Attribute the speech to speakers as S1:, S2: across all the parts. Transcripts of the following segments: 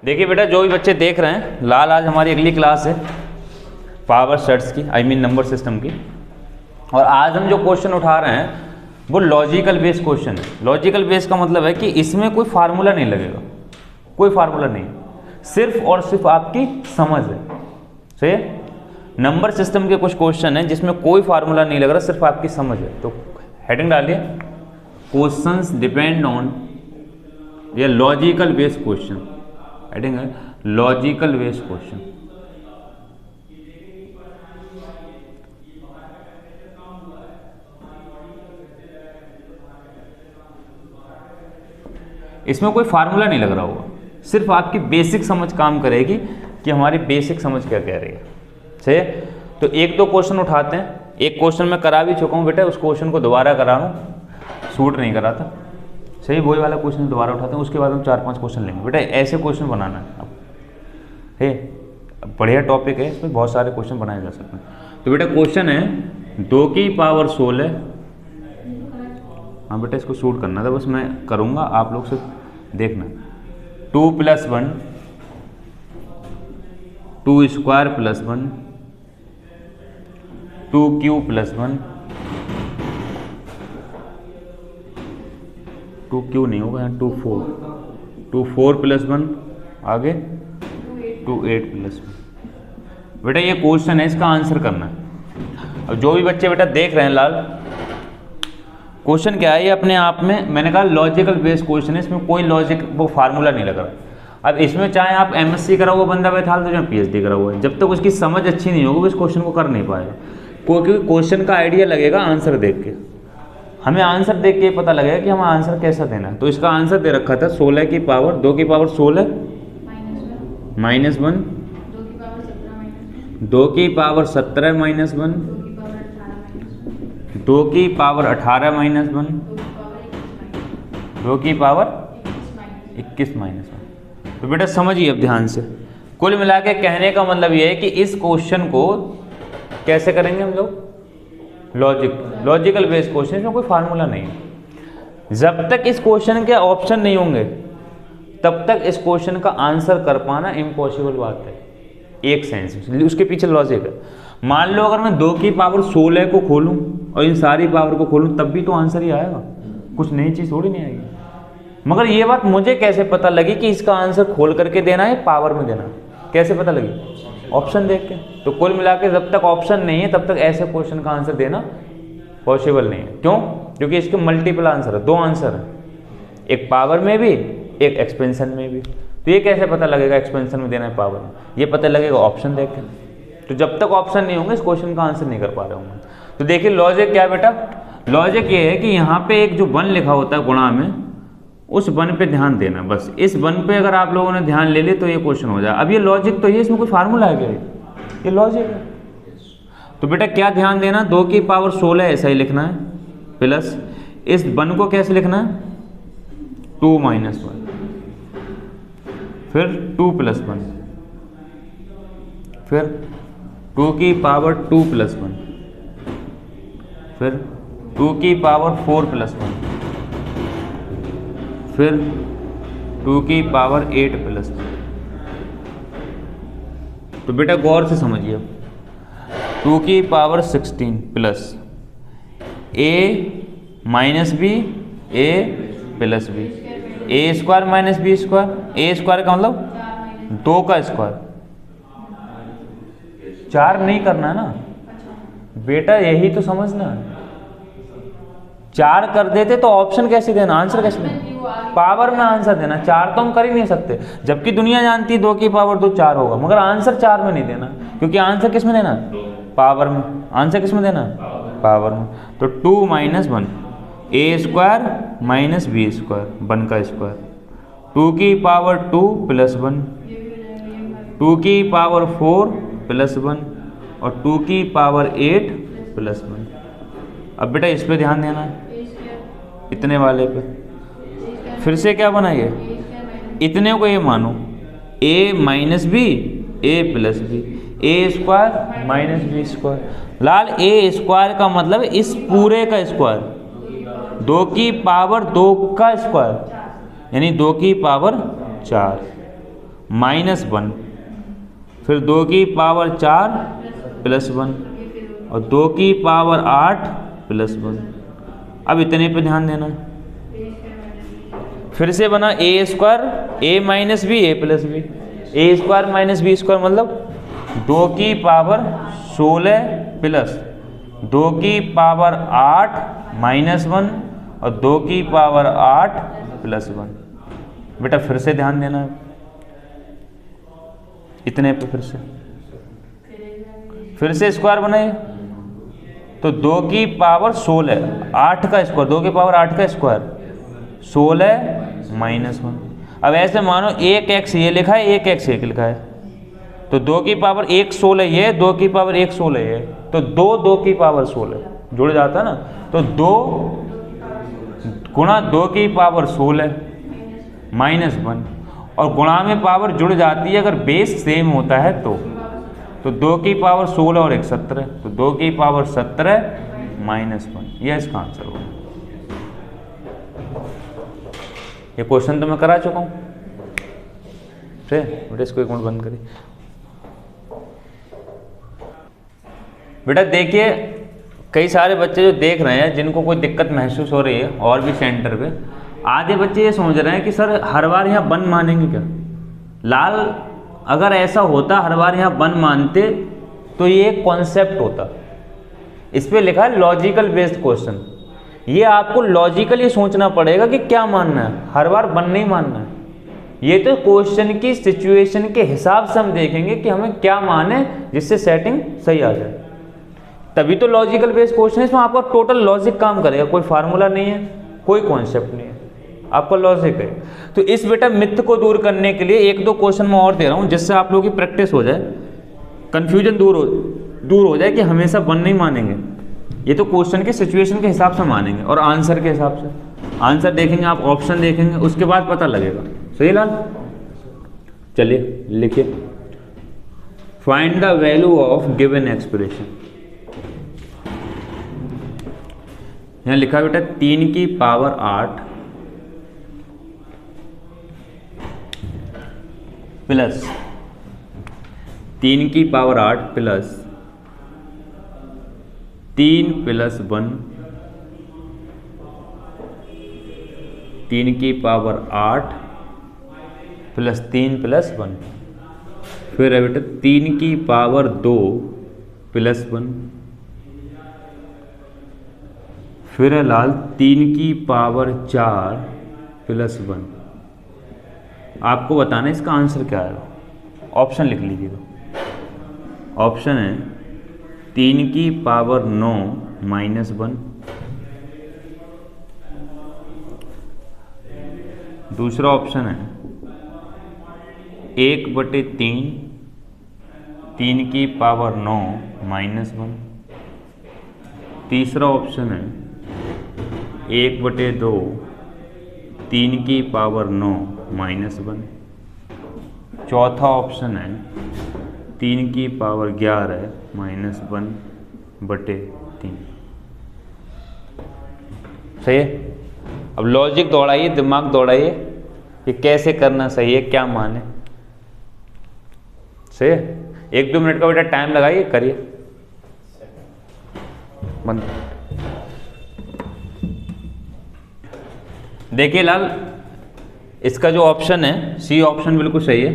S1: देखिए बेटा, जो भी बच्चे देख रहे हैं, लाल आज हमारी अगली क्लास है पावर सेट्स की, नंबर सिस्टम की। और आज हम जो क्वेश्चन उठा रहे हैं वो लॉजिकल बेस्ड क्वेश्चन है। लॉजिकल बेस्ड का मतलब है कि इसमें कोई फार्मूला नहीं लगेगा, कोई फार्मूला नहीं, सिर्फ और सिर्फ आपकी समझ है। सही है। नंबर सिस्टम के कुछ क्वेश्चन हैं जिसमें कोई फार्मूला नहीं लग रहा, सिर्फ आपकी समझ है। तो हेडिंग डालिए, क्वेश्चंस डिपेंड ऑन ये लॉजिकल बेस्ड क्वेश्चन। हेडिंग है लॉजिकल बेस्ड क्वेश्चन। इसमें कोई फार्मूला नहीं लग रहा होगा, सिर्फ आपकी बेसिक समझ काम करेगी कि हमारी बेसिक समझ क्या कह रही है। सही है। तो एक दो क्वेश्चन उठाते हैं। एक क्वेश्चन मैं करा भी चुका हूँ बेटा, उस क्वेश्चन को दोबारा करा रहा हूँ, शूट नहीं करा था। सही, वही वाला क्वेश्चन दोबारा उठाते हैं, उसके बाद हम 4-5 क्वेश्चन लेंगे बेटा। ऐसे क्वेश्चन बनाना है अब, है बढ़िया टॉपिक है, इसमें बहुत सारे क्वेश्चन बनाए जा सकते हैं। तो बेटा क्वेश्चन है 2 की पावर 16। हाँ बेटा, इसको शूट करना था, बस मैं करूँगा, आप लोग से देखना। 2 + 1 2 स्क्वायर + 1 2 क्यूब + 1 2 क्यू नहीं होगा यहाँ, 2 4 + 1 आगे 2 8 + 1। बेटा ये क्वेश्चन है, इसका आंसर करना है। अब जो भी बच्चे बेटा देख रहे हैं लाल, क्वेश्चन क्या है ये अपने आप में, मैंने कहा लॉजिकल बेस्ड क्वेश्चन है, इसमें कोई लॉजिक वो फार्मूला नहीं लग रहा। अब इसमें चाहे आप MSc करा हुआ बंदा बैठा लो, चाहे PhD करा हुआ है, जब तक उसकी समझ अच्छी नहीं होगी वो इस क्वेश्चन को कर नहीं पाएगा। क्योंकि क्वेश्चन का आइडिया लगेगा आंसर देख के। हमें आंसर देख के पता लगेगा कि हमें आंसर कैसा देना है। तो इसका आंसर दे रखा था 16 की पावर 2 की पावर 16 -1 2 की पावर 17 -1 2 की पावर 18 -1 2 की पावर 21 -1। तो बेटा समझिए अब ध्यान से। कुल मिला के कहने का मतलब ये है कि इस क्वेश्चन को कैसे करेंगे हम लोग, लॉजिकल बेस्ड क्वेश्चन, इसमें कोई फार्मूला नहीं है। जब तक इस क्वेश्चन के ऑप्शन नहीं होंगे तब तक इस क्वेश्चन का आंसर कर पाना इम्पॉसिबल बात है, एक सेंस में। उसके पीछे लॉजिक है। मान लो अगर मैं 2 की पावर 16 को खोलूं और इन सारी पावर को खोलूं तब भी तो आंसर ही आएगा, कुछ नई चीज थोड़ी नहीं आएगी। मगर ये बात मुझे कैसे पता लगी कि इसका आंसर खोल करके देना है, पावर में देना, कैसे पता लगी? ऑप्शन देख के। तो कुल मिला के जब तक ऑप्शन नहीं है तब तक ऐसे क्वेश्चन का आंसर देना पॉसिबल नहीं है। क्यों? क्योंकि इसके मल्टीपल आंसर है, 2 आंसर है, एक पावर में भी एक एक्सपेंशन में भी। तो ये कैसे पता लगेगा एक्सपेंशन में देना है पावर में? ये पता लगेगा ऑप्शन देख के। तो जब तक ऑप्शन नहीं होंगे इस क्वेश्चन का आंसर नहीं कर पा रहे होंगे। तो देखिए लॉजिक क्या है बेटा, लॉजिक ये है कि यहाँ पे एक जो 1 लिखा होता है गुणा में, उस 1 पे ध्यान देना। बस इस 1 पे अगर आप लोगों ने ध्यान ले लिया तो ये क्वेश्चन हो जाए। अब ये लॉजिक तो ये, इसमें कोई फार्मूला है क्या? ये लॉजिक है। तो बेटा क्या ध्यान देना, 2 की पावर 16 ऐसा ही लिखना है, प्लस इस 1 को कैसे लिखना है, 2 - 1 फिर 2 + 1 फिर 2 की पावर 2 + 1 फिर 2 की पावर 4 + 1 फिर 2 की पावर 8 + 1। तो बेटा गौर से समझिए, 2 की power 16 plus a - b a + b a² - b²। a² का मतलब 2 का स्क्वायर। 4 नहीं करना है ना बेटा, यही तो समझना है। 4 कर देते तो ऑप्शन कैसे देना, आंसर कैसे देना, पावर में आंसर देना। 4 तो हम कर ही नहीं सकते, जबकि दुनिया जानती है 2 की पावर 2 4 होगा, मगर आंसर 4 में नहीं देना, क्योंकि आंसर किस में देना, पावर में। आंसर किस में देना, पावर में। तो 2 - 1 a² - b², 1 का स्क्वायर। 2 की पावर 2 + 1 2 की पावर 4 + 1 और 2 की पावर 8 + 1। अब बेटा इस पे ध्यान देना है, इतने वाले पे। फिर से क्या बनाइए, इतने को ये मानो a - b a + b a² - b²। Lal a² का मतलब इस पूरे का स्क्वायर, 2 की पावर 2 का स्क्वायर, यानी 2 की पावर 4। -1, फिर 2 की पावर 4 +1 और 2 की पावर 8 +1। अब इतने पे ध्यान देना। फिर से बना a square a minus b a plus b, a square minus b square मतलब 2 की पावर 16 प्लस 2 की पावर 8 -1 और 2 की पावर 8 +1। बेटा फिर से ध्यान देना, इतने पे फिर से स्क्वायर बनाए तो 2 की पावर 16, 8 का स्क्वायर, 2 की पावर 8 का स्क्वायर 16 -1। अब ऐसे मानो 1x ये लिखा है, 1x एक लिखा है, तो 2 की पावर 1 16 ये, 2 की पावर 1 16 ये, तो 2 की पावर 16 जुड़ जाता ना, तो 2 गुणा 2 की पावर 16 -1 और गुणा में पावर जुड़ जाती है अगर बेस सेम होता है तो 2 की पावर 16 और 1 17, तो 2 की पावर 17 -1, यह इसका आंसर होगा। ये क्वेश्चन तो मैं करा चुका हूँ। बेटा इसको एक मिनट बंद करिए। बेटा देखिए कई सारे बच्चे जो देख रहे हैं जिनको कोई दिक्कत महसूस हो रही है और भी सेंटर पे, आधे बच्चे ये समझ रहे हैं कि सर हर बार यहाँ 1 मानेंगे क्या। लाल अगर ऐसा होता हर बार यहाँ 1 मानते तो ये एक कॉन्सेप्ट होता। इस पे लिखा है लॉजिकल बेस्ड क्वेश्चन। ये आपको लॉजिकली सोचना पड़ेगा कि क्या मानना है, हर बार 1 नहीं मानना है। ये तो क्वेश्चन की सिचुएशन के हिसाब से हम देखेंगे कि हमें क्या माने जिससे सेटिंग सही आ जाए, तभी तो लॉजिकल बेस्ड क्वेश्चन है। इसमें आपका टोटल लॉजिक काम करेगा, कोई फार्मूला नहीं है, कोई कॉन्सेप्ट नहीं है, आपका लॉजिक है। तो इस बेटा मिथ को दूर करने के लिए 1-2 क्वेश्चन मैं और दे रहा हूँ जिससे आप लोगों की प्रैक्टिस हो जाए, कंफ्यूजन दूर हो जाए कि हमेशा 1 नहीं मानेंगे। ये तो क्वेश्चन के सिचुएशन के हिसाब से मानेंगे और आंसर के हिसाब से। आंसर देखेंगे आप, ऑप्शन देखेंगे, उसके बाद पता लगेगा। सही लाल, चलिए लिखिए, find the value of given expression. यहाँ लिखा बेटा 3 की पावर 8 प्लस 3 की पावर 8 प्लस 3 + 1, 3 की पावर 8 प्लस 3 + 1, फिर है बेटा 3 की पावर 2 + 1, फिर है लाल 3 की पावर 4 + 1। आपको बताना इसका आंसर क्या है। ऑप्शन लिख लीजिएगा। ऑप्शन है 3 की पावर 9 -1, दूसरा ऑप्शन है 1/3 3 की पावर 9 -1, तीसरा ऑप्शन है 1/2 3 की पावर 9 -1, चौथा ऑप्शन है 3 की पावर 11 -1/3। सही है। अब लॉजिक दौड़ाइए, दिमाग दौड़ाइए कि कैसे करना सही है, क्या माने। सही है। 1-2 मिनट का बेटा टाइम लगाइए, करिए बंद। देखिए लाल, इसका जो ऑप्शन है सी ऑप्शन बिल्कुल सही है,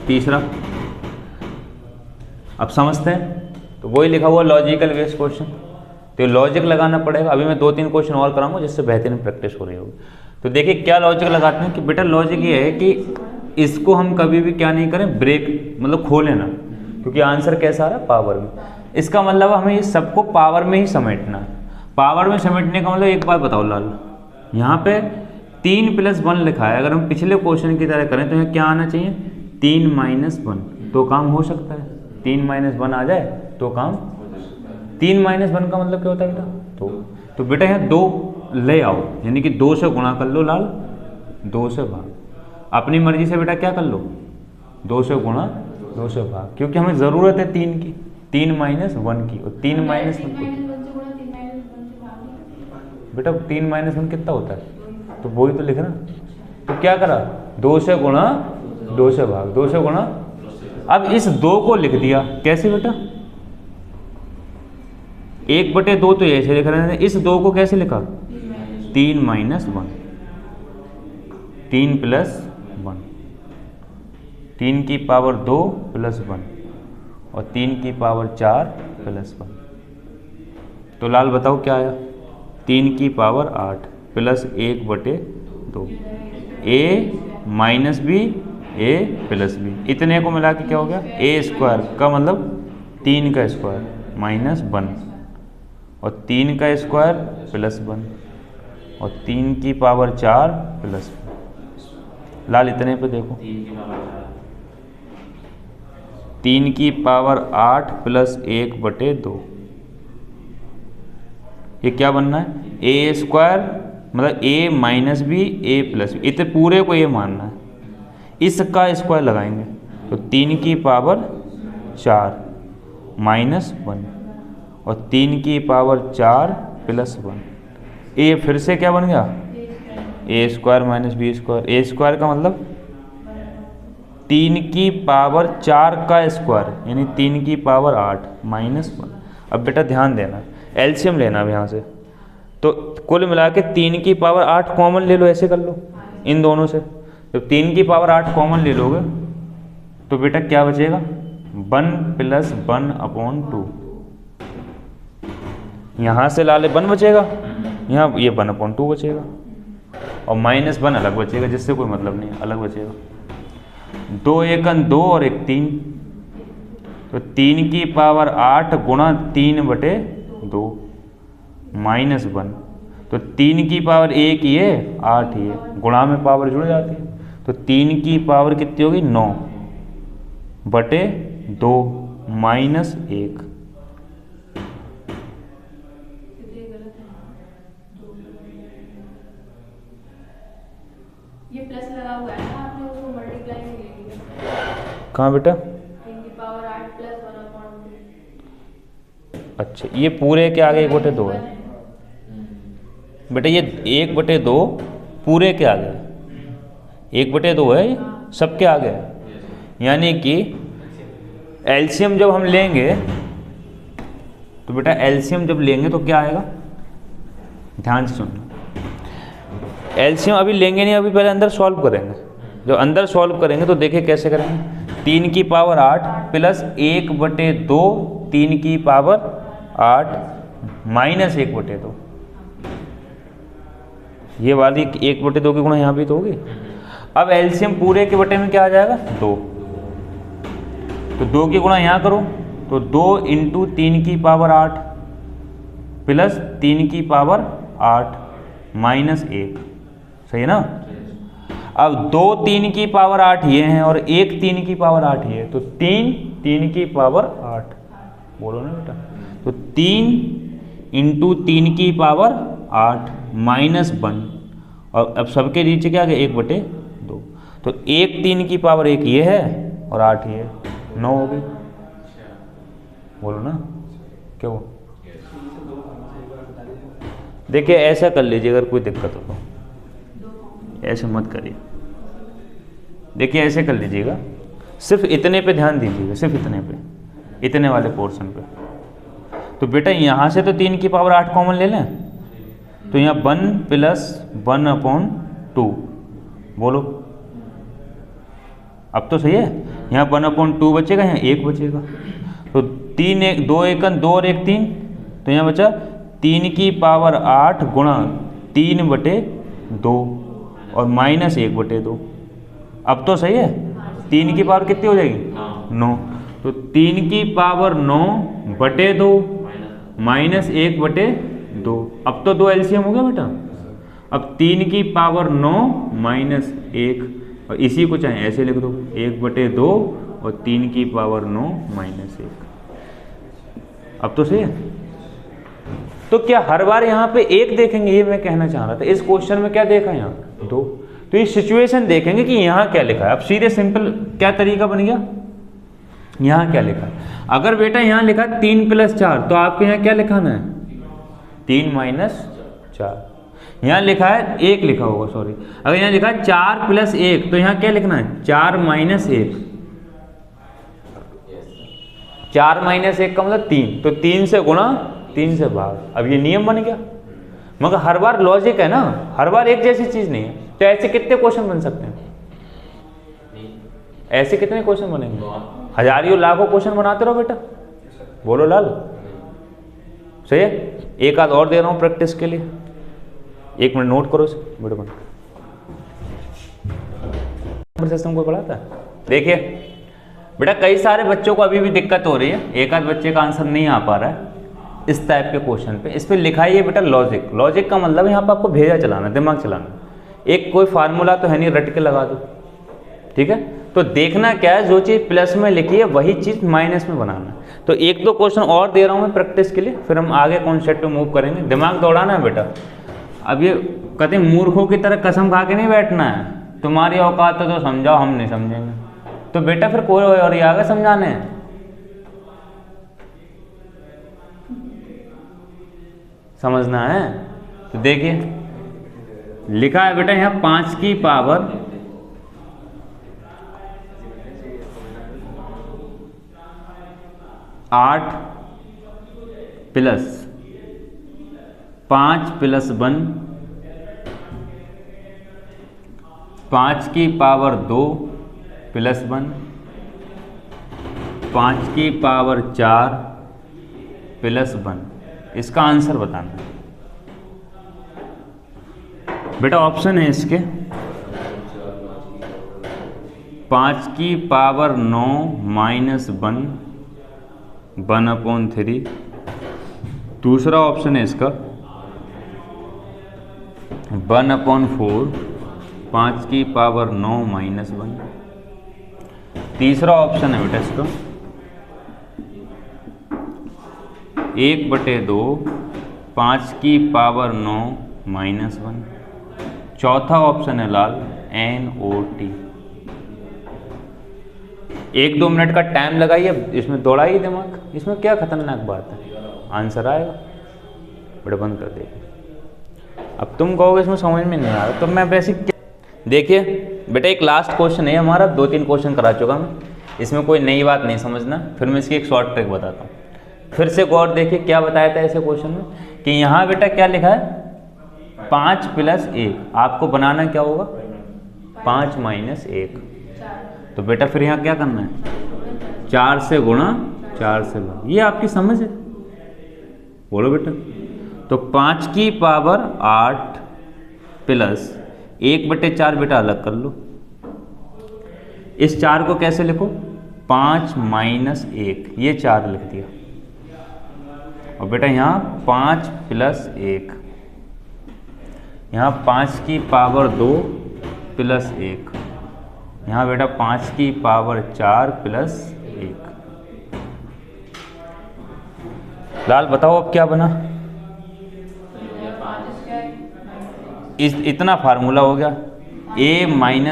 S1: तीसरा। अब समझते हैं, तो वही लिखा हुआ लॉजिकल बेस्ड क्वेश्चन, तो लॉजिक लगाना पड़ेगा। अभी मैं 2-3 क्वेश्चन और कराऊंगा जिससे बेहतरीन प्रैक्टिस हो रही होगी। तो देखिए क्या लॉजिक लगाते हैं कि बेटा लॉजिक ये है कि इसको हम कभी भी क्या नहीं करें, ब्रेक मतलब खोलें ना, क्योंकि आंसर कैसा आ रहा है, पावर में। इसका मतलब हमें इस सबको पावर में ही समेटना है। पावर में समेटने का मतलब एक बात बताओ लाल, यहाँ पे 3 + 1 लिखा है, अगर हम पिछले क्वेश्चन की तरह करें तो यहाँ क्या आना चाहिए, 3 - 1, तो काम हो सकता है। 3 - 1 आ जाए तो काम, 3 - 1 का मतलब क्या होता है बेटा, तो बेटा यहाँ 2 ले आओ, यानी कि 2 से गुणा कर लो लाल, 2 से भाग। अपनी मर्जी से बेटा क्या कर लो, 2 से गुणा, 2 से भाग, क्योंकि हमें ज़रूरत है 3 की, 3 - 1 की, और 3 - 1 बेटा 3 - 1 कितना होता है, तो वही तो लिखना। तो क्या करा, 2 से गुणा 2 से भाग, 2 से गुणा। अब इस 2 को लिख दिया कैसे बेटा, 1/2 तो ऐसे लिख रहे हैं, इस 2 को कैसे लिखा, 3 - 1, 3 + 1, 3 की पावर 2 + 1 और 3 की पावर 4 + 1। तो लाल बताओ क्या आया, 3 की power 8 + 1/2, a - b a + b, इतने को मिला के क्या हो गया, a² का मतलब 3 का स्क्वायर -1 और 3 का स्क्वायर +1 और 3 की पावर 4 +1। लाल इतने पे देखो, 3 की पावर 8 + 1/2, ये क्या बनना है, a² मतलब a - b a + b, इतने पूरे को ये मानना है, इसका स्क्वायर लगाएंगे तो 3 की पावर 4 -1 और 3 की पावर 4 +1, ये फिर से क्या बन गया, a² - b², a² का मतलब 3 की पावर 4 का स्क्वायर यानी 3 की पावर 8 -1। अब बेटा ध्यान देना, एलसीएम लेना अब यहाँ से, तो कुल मिला के 3 की पावर 8 कॉमन ले लो, ऐसे कर लो इन दोनों से, जब 3 की पावर 8 कॉमन ले लोगे तो बेटा क्या बचेगा, 1 + 1/2, यहाँ से लाले 1 बचेगा, यहाँ ये 1/2 बचेगा और -1 अलग बचेगा, जिससे कोई मतलब नहीं, अलग बचेगा। 2 × 1 = 2 और 1 = 3, तो 3 की पावर 8 गुणा 3/2 -1, तो 3 की पावर 1 ही है 8 ही है, गुणा में पावर जुड़ जाती है, तो 3 की पावर कितनी होगी, 9/2 -1।
S2: ये प्लस लगा हुआ है ना, आपने उसको मल्टीप्लाई में ले लिया।
S1: कहाँ बेटा,
S2: 3 की पावर 8 + 1/2।
S1: अच्छा ये पूरे के आगे 1/2 है बेटा, ये 1/2 पूरे के आगे, 1/2 है ये सबके आगे है, यानी कि एलसीएम जब हम लेंगे तो बेटा एलसीएम जब लेंगे तो क्या आएगा, ध्यान से सुनना, एलसीएम अभी लेंगे नहीं, अभी पहले अंदर सॉल्व करेंगे, जब अंदर सॉल्व करेंगे तो देखिए कैसे करेंगे, 3 की पावर 8 + 1/2, 3 की पावर 8 - 1/2, ये वाली 1/2 की गुणा यहाँ भी तो होगी। अब एलसीएम पूरे के बटे में क्या आ जाएगा, 2, तो 2 की गुणा यहाँ करो तो 2 × 3 की पावर 8 + 3 की पावर 8 -1, सही है ना। अब 2 3 की पावर 8 ये हैं और 1 3 की पावर 8 ये है, तो 3 3 की पावर 8, बोलो ना बेटा, तो 3 × 3 की पावर 8 -1 और अब सबके नीचे क्या आ गया, 1/2, तो 1 3 की पावर 1 ये है और 8 ये है, 9 हो गई, बोलो ना क्या हो। देखिए ऐसा कर लीजिए, अगर कोई दिक्कत हो तो, ऐसे मत करिए, देखिए ऐसे कर लीजिएगा, सिर्फ इतने पे ध्यान दीजिएगा, सिर्फ इतने पे, इतने वाले पोर्शन पे। तो बेटा यहाँ से तो 3 की पावर 8 कॉमन ले लें, तो यहाँ 1 + 1/2, बोलो अब तो सही है, यहाँ 1/2 बचेगा, यहाँ 1 बचेगा, तो 2 × 1 = 2 और 1 = 3, तो यहाँ बचा 3 की पावर 8 गुणा 3/2 और -1/2, अब तो सही है, 3 की पावर कितनी हो जाएगी, 9, तो 3 की पावर 9/2 -1/2, अब तो 2 एलसीएम हो गया बेटा। अब 3 की पावर 9 -1, और इसी को चाहे ऐसे लिख दो 1/2 और 3 की पावर 9 -1, अब तो सही है। तो क्या हर बार यहाँ पे 1 देखेंगे, ये मैं कहना चाह रहा था, इस क्वेश्चन में क्या देखा यहाँ 2, तो ये सिचुएशन देखेंगे कि यहाँ क्या लिखा है। अब सीधे सिंपल क्या तरीका बन गया, यहाँ क्या लिखा है, अगर बेटा यहाँ लिखा 3 + 4, तो आपके यहाँ क्या लिखाना है, 3 - 4, यहाँ लिखा है 1 लिखा होगा, सॉरी, अगर यहाँ लिखा है 4 + 1 तो यहाँ क्या लिखना है 4 - 1। 4 - 1 का मतलब 3, तो 3 से गुणा 3 से भाग। अब ये नियम बन गया, मगर हर बार लॉजिक है ना, हर बार एक जैसी चीज नहीं है। तो ऐसे कितने क्वेश्चन बन सकते हैं? ऐसे कितने क्वेश्चन बनेंगे? हजारों लाखों क्वेश्चन बनाते रहो बेटा। बोलो लाल, सही है। एक आध और दे रहा हूं प्रैक्टिस के लिए, 1 मिनट नोट करो इसे बेटा। सिस्टम को पढ़ाता है। देखिए बेटा, कई सारे बच्चों को अभी भी दिक्कत हो रही है, एक आध बच्चे का आंसर नहीं आ पा रहा है इस टाइप के क्वेश्चन पे। इस पे लिखा है बेटा लॉजिक। लॉजिक का मतलब यहाँ पे आपको भेजा चलाना, दिमाग चलाना। एक कोई फार्मूला तो है नहीं, रट के लगा दो, ठीक है। तो देखना क्या है, जो चीज़ प्लस में लिखी है वही चीज़ माइनस में बनाना है। तो 1-2 क्वेश्चन और दे रहा हूँ मैं प्रैक्टिस के लिए, फिर हम आगे कॉन्सेप्ट पे मूव करेंगे। दिमाग दौड़ाना है बेटा। अब ये कहते हैं मूर्खों की तरह कसम खा के नहीं बैठना है, तुम्हारी औकात है तो समझाओ, हम नहीं समझेंगे। तो बेटा फिर कोई और ही आगे समझाने हैं। समझना है। तो देखिए लिखा है बेटा यहाँ 5 की पावर 8 + 5 + 1, 5 की पावर 2 + 1, 5 की पावर 4 + 1। इसका आंसर बताना है बेटा। ऑप्शन है इसके 5 की पावर 9 - 1, 1/3। दूसरा ऑप्शन है इसका 1/4, 5 की पावर 9 - 1। तीसरा ऑप्शन है बेटा इसका 1/2, 5 की पावर 9 - 1। चौथा ऑप्शन है लाल NOT। 1-2 मिनट का टाइम लगाइए, इसमें दौड़ाइए दिमाग, इसमें क्या खतरनाक बात है, आंसर आएगा। बड़े बंद कर देगा। अब तुम कहोगे इसमें समझ में नहीं आ रहा, तो मैं बेसिक देखिए बेटा, एक लास्ट क्वेश्चन है हमारा, 2-3 क्वेश्चन करा चुका मैं, इसमें कोई नई बात नहीं समझना। फिर मैं इसकी एक शॉर्ट ट्रिक बताता हूँ। फिर से गौर देखिए क्या बताया था ऐसे क्वेश्चन में कि यहाँ बेटा क्या लिखा है 5 + 1। आपको बनाना क्या होगा 5 - 1। तो बेटा फिर यहाँ क्या करना है 4 से गुणा 4 से भाग। ये आपकी समझ है, बोलो बेटा। तो 5 की पावर 8 + 1/4 बेटा अलग कर लो। इस 4 को कैसे लिखो 5 - 1, ये 4 लिख दिया। और बेटा यहाँ 5 + 1, यहाँ 5 की पावर 2 + 1, यहाँ बेटा 5 की पावर 4 + 1। लाल बताओ अब क्या बना। इतना फार्मूला हो गया a -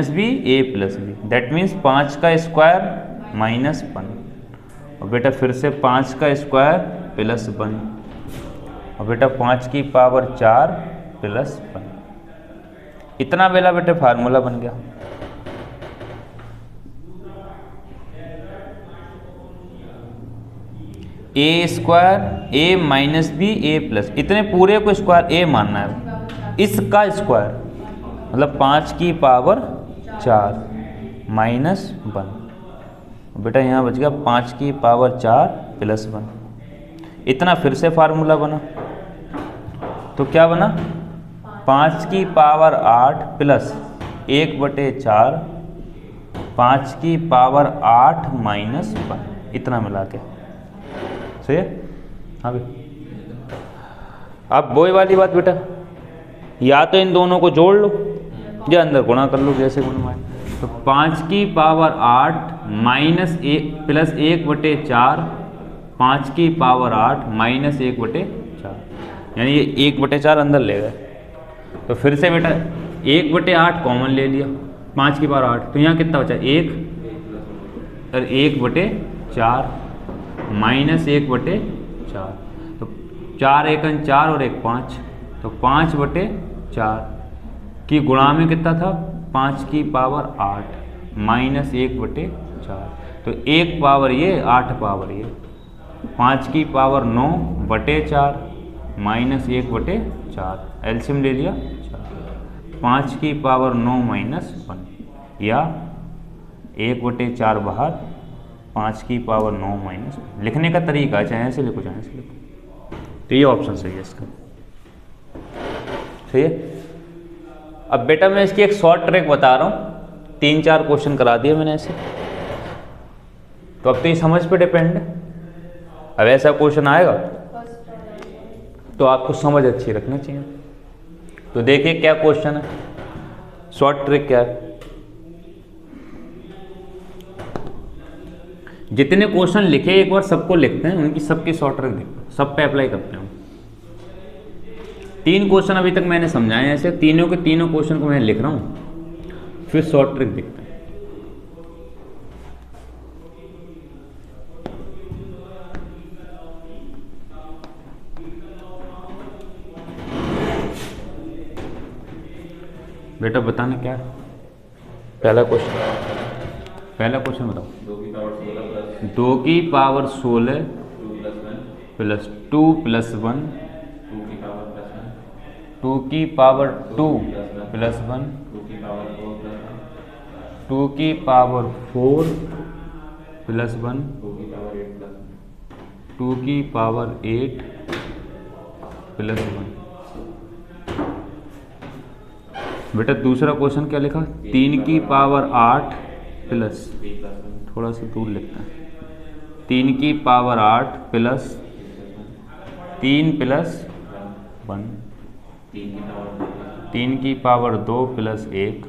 S1: b a + b, that means 5 का स्क्वायर -1। और बेटा फिर से 5 का स्क्वायर +1, और बेटा 5 की पावर 4 +1। इतना बेला बेटे फार्मूला बन गया। a² a - b a+, इतने पूरे को स्क्वायर a मानना है, इसका स्क्वायर मतलब 5 की पावर 4 -1। बेटा यहाँ बच गया 5 की पावर 4 +1। इतना फिर से फार्मूला बना, तो क्या बना 5 की पावर 8 + 1/4, 5 की पावर 8 - 1। इतना मिला के सही है। हाँ भाई, अब वही वाली बात बेटा, या तो इन दोनों को जोड़ लो या अंदर गुणा कर लो, जैसे गुणा है। तो 5 की पावर 8 + 1/4, 5 की पावर 8 - 1/4, यानी ये 1/4 अंदर ले गए। तो फिर से बेटा 1/8 कॉमन ले लिया, 5 की पावर 8, तो यहाँ कितना बचा 1 और 1/4 -1/4, तो 4 × 4 और 1 5, तो 5/4 4 की गुणा में कितना था 5 की पावर 8 माइनस 1/4, तो 1 पावर ये 8 पावर ये 5 की पावर 9/4 माइनस 1/4, एलसीएम ले लिया 4, 5 की पावर 9 माइनस 1 या 1/4 बाहर 5 की पावर 9 माइनस, लिखने का तरीका है, चाहे ऐसे लिखो चाहे ऐसे लिखो। तो ये ऑप्शन सही है इसका, सही है। अब बेटा मैं इसकी एक शॉर्ट ट्रिक बता रहा हूँ, 3-4 क्वेश्चन करा दिए मैंने ऐसे, तो अब तो ये समझ पे डिपेंड है। अब ऐसा क्वेश्चन आएगा तो आपको समझ अच्छी रखना चाहिए। तो देखिए क्या क्वेश्चन है, शॉर्ट ट्रिक क्या है। जितने क्वेश्चन लिखे एक बार सबको लिखते हैं, उनकी सबकी शॉर्ट ट्रिक देखते हैं, सब पे अप्लाई करते हैं। 3 क्वेश्चन अभी तक मैंने समझाए हैं, ऐसे तीनों के तीनों क्वेश्चन को मैं लिख रहा हूँ, फिर शॉर्ट ट्रिक देखते हैं। बेटा बताना क्या है पहला क्वेश्चन बताओ। 2 की पावर 16 प्लस 2 प्लस 1, 2 की पावर 2 प्लस 1, 2 की पावर 4 प्लस 1, 2 की पावर 8 प्लस 1। बेटा दूसरा क्वेश्चन क्या लिखा, 3 की पावर 8 प्लस, थोड़ा सा दूर लिखता है, 3 की पावर 8 प्लस 3 प्लस 1, 3 की पावर 2 प्लस 1,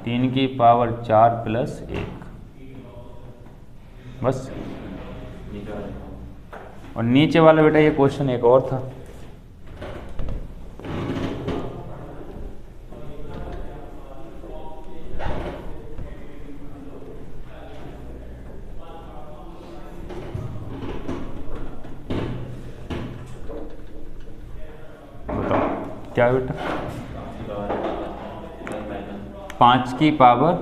S1: 3 की पावर 4 प्लस 1, बस। और नीचे वाला बेटा ये क्वेश्चन एक और था, क्या है बेटा, 5 की पावर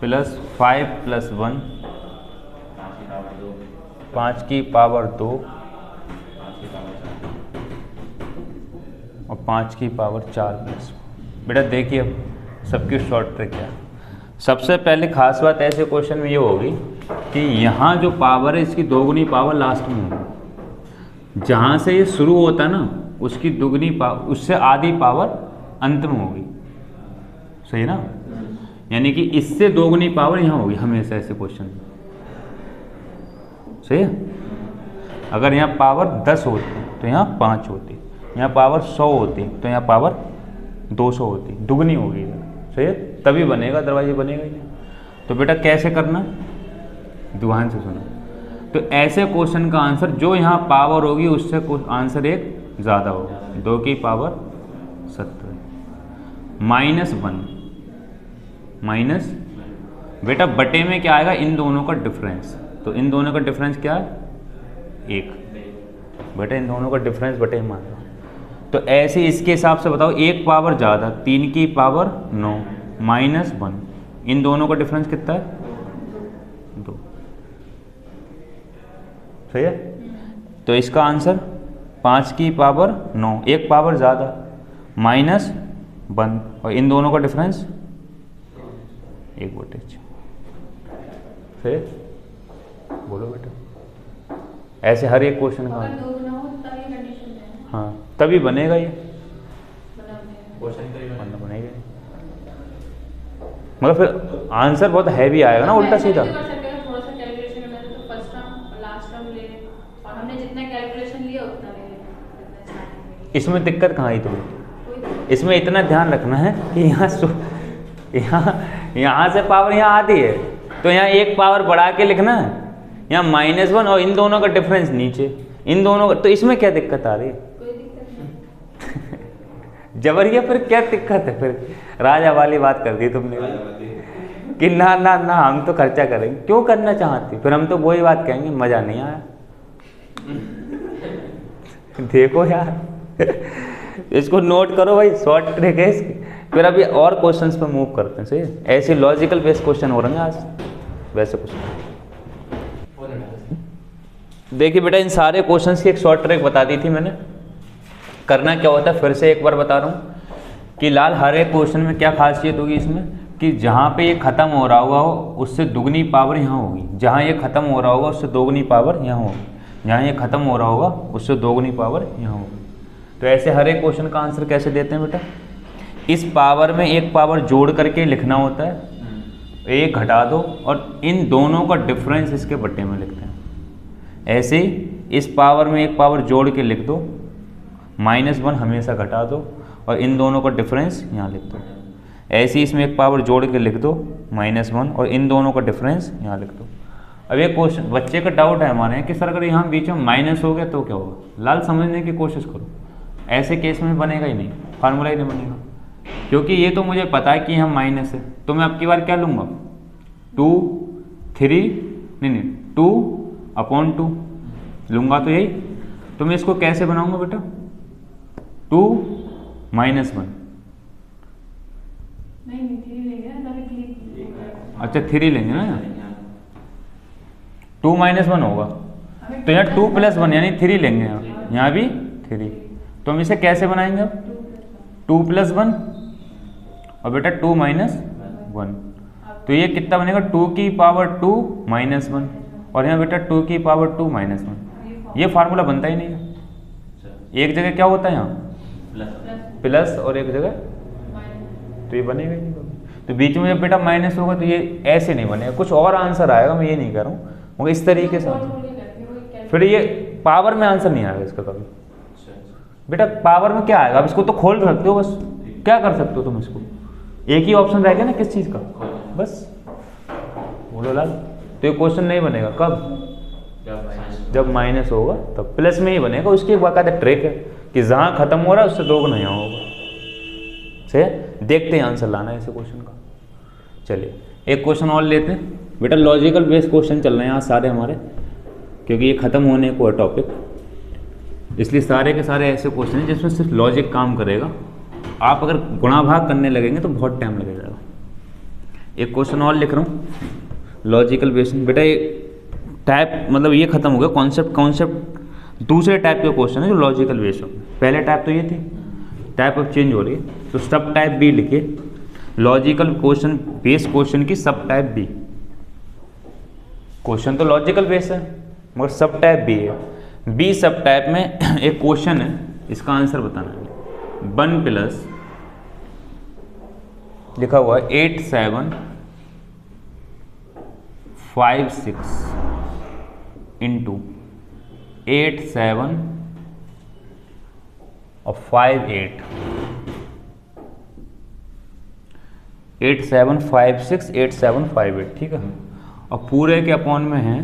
S1: प्लस 5 प्लस 1, 5 की पावर 2 और 5 की पावर 4 प्लस। बेटा देखिए अब सबकी शॉर्ट ट्रिक है। सबसे पहले खास बात ऐसे क्वेश्चन में ये होगी कि यहाँ जो पावर है इसकी दोगुनी पावर लास्ट में होगी, जहाँ से ये शुरू होता है ना उसकी दुगनी पावर, उससे आधी पावर अंत में होगी, सही ना। यानी कि इससे दोगुनी पावर यहाँ होगी हमेशा ऐसे क्वेश्चन, सही है। अगर यहाँ पावर 10 होती तो यहाँ 5 होती, यहाँ पावर 100 होती तो यहाँ पावर 200 होती, दुगनी होगी, सही है, तभी बनेगा, अदरवाइज बनेगा ही नहीं। तो बेटा कैसे करना, ध्यान से सुनो। तो ऐसे क्वेश्चन का आंसर जो यहाँ पावर होगी उससे आंसर एक ज़्यादा होगा, 2 की पावर 17 माइनस 1 माइनस, बेटा बटे में क्या आएगा, इन दोनों का डिफरेंस, तो इन दोनों का डिफरेंस क्या है 1, बेटा इन दोनों का डिफरेंस बटे में आएगा। तो ऐसे इसके हिसाब से बताओ, एक पावर ज़्यादा 3 की पावर 9 माइनस 1, इन दोनों का डिफरेंस कितना है 2, सही है। तो इसका आंसर 5 की पावर 9, एक पावर ज़्यादा माइनस 1 और इन दोनों का डिफरेंस 1/6, सही है। बोलो बेटा ऐसे हर एक क्वेश्चन का,
S2: अगर 2 गुना हो तभी कंडीशन है,
S1: हाँ तभी बनेगा ये,
S2: मतलब
S1: बनेगा मगर फिर आंसर बहुत हैवी आएगा ना, उल्टा सीधा।
S2: थोड़ा सा कैलकुलेशन करना है तो फर्स्ट टर्म लास्ट टर्म ले लें, और हमने जितना कैलकुलेशन लिया उतना ले लें।
S1: इसमें दिक्कत कहाँ आई तुम्हें,
S2: कोई
S1: इसमें इतना ध्यान रखना है कि यहाँ से पावर यहाँ आती है तो यहाँ एक पावर बढ़ा के लिखना है, यहाँ -1 और इन दोनों का डिफरेंस नीचे, इन दोनों का, तो इसमें क्या दिक्कत आ रही है,
S2: कोई दिक्कत नहीं।
S1: जबरिया फिर क्या दिक्कत है, फिर राजा वाली बात कर दी तुमने कि ना ना ना हम तो खर्चा करेंगे, क्यों करना चाहती, फिर हम तो वही बात कहेंगे मज़ा नहीं आया। देखो यार इसको नोट करो भाई, शॉर्ट ट्रिक है इसकी। फिर अभी और क्वेश्चंस पे मूव करते हैं, सही है। ऐसे लॉजिकल बेस्ड क्वेश्चन हो रहे हैं आज, वैसे कुछ देखिए बेटा, इन सारे क्वेश्चंस की एक शॉर्ट ट्रिक बता दी थी मैंने। करना क्या होता है फिर से एक बार बता रहा हूँ कि लाल हर एक क्वेश्चन में क्या खासियत होगी इसमें, कि जहाँ पे ये ख़त्म हो रहा होगा उससे दुगनी पावर यहाँ होगी, जहाँ ये ख़त्म हो रहा होगा उससे दोगुनी पावर यहाँ होगी, जहाँ ये ख़त्म हो रहा होगा उससे दोगुनी पावर यहाँ होगी। तो ऐसे हर एक क्वेश्चन का आंसर कैसे देते हैं बेटा, इस पावर में एक पावर जोड़ करके लिखना होता है, एक घटा दो और इन दोनों का डिफरेंस इसके बट्टे में लिखते हैं। ऐसे ही इस पावर में एक पावर जोड़ के लिख दो, -1 हमेशा घटा दो और इन दोनों का डिफरेंस यहाँ लिख दो। ऐसे ही इसमें एक पावर जोड़ के लिख दो -1 और इन दोनों का डिफरेंस यहाँ लिख दो। अब एक क्वेश्चन बच्चे का डाउट है हमारे कि सर अगर यहाँ बीच में माइनस हो गया तो क्या होगा। लाल समझने की कोशिश करो, ऐसे केस में बनेगा ही नहीं, फार्मूला ही नहीं बनेगा, क्योंकि ये तो मुझे पता है कि यहाँ माइनस है। तो मैं अब की बार क्या लूँगा 2/2 लूँगा, तो यही। तो मैं इसको कैसे बनाऊँगा बेटा 2 - 1।
S2: नहीं 3 लेंगे ना, तभी क्लिक।
S1: अच्छा 3 लेंगे ना, 2 - 1 होगा तो यहाँ 2 + 1 यानी 3 लेंगे, यहाँ भी 3। तो हम इसे कैसे बनाएंगे अब 2 + 1 और बेटा 2 - 1, तो ये कितना बनेगा 2 की पावर 2 - 1 और यहाँ बेटा 2 की पावर 2 - 1। ये फार्मूला बनता ही नहीं है, एक जगह क्या होता है यहाँ प्लस और एक जगह, तो ये बनेगा ही नहीं कभी। तो बीच में जब बेटा माइनस होगा तो ये ऐसे नहीं बनेगा, कुछ और आंसर आएगा, मैं ये नहीं कर रहा हूँ, मगर इस तरीके से फिर ये पावर में आंसर नहीं आएगा इसका कभी। बेटा पावर में क्या आएगा, अब इसको तो खोल सकते हो, बस क्या कर सकते हो तुम, इसको एक ही ऑप्शन रह गया ना किस चीज़ का, बस बोलो लाल। तो ये क्वेश्चन नहीं बनेगा कब, जब माइनस होगा तब, प्लस में ही बनेगा। उसकी एक बाकायदा ट्रिक है कि जहाँ खत्म हो रहा है उससे दोगुना यहाँ होगा। से देखते हैं आंसर लाना है ऐसे क्वेश्चन का। चलिए एक क्वेश्चन और लेते हैं बेटा, लॉजिकल बेस्ड क्वेश्चन चल रहे हैं आज सारे हमारे, क्योंकि ये ख़त्म होने को है टॉपिक, इसलिए सारे के सारे ऐसे क्वेश्चन हैं जिसमें सिर्फ लॉजिक काम करेगा। आप अगर गुणा भाग करने लगेंगे तो बहुत टाइम लगेगा। एक क्वेश्चन और लिख रहा हूँ लॉजिकल बेस्ड बेटा, ये टाइप मतलब ये खत्म हो गया कॉन्सेप्ट दूसरे टाइप के क्वेश्चन है जो लॉजिकल बेस्ड हो। पहले टाइप तो ये थी, टाइप अब चेंज हो रही है, तो सब टाइप बी लिखिए, लॉजिकल क्वेश्चन बेस्ड क्वेश्चन की सब टाइप बी। क्वेश्चन तो लॉजिकल बेस्ड है मगर सब टाइप बी है। बी सब टाइप में एक क्वेश्चन है, इसका आंसर बताना है। 1 प्लस लिखा हुआ है 8 7 5 6 इंटू 8 7 और 5 8 8 7 5 6 8 7 5 8, ठीक है। और पूरे के अपॉन में है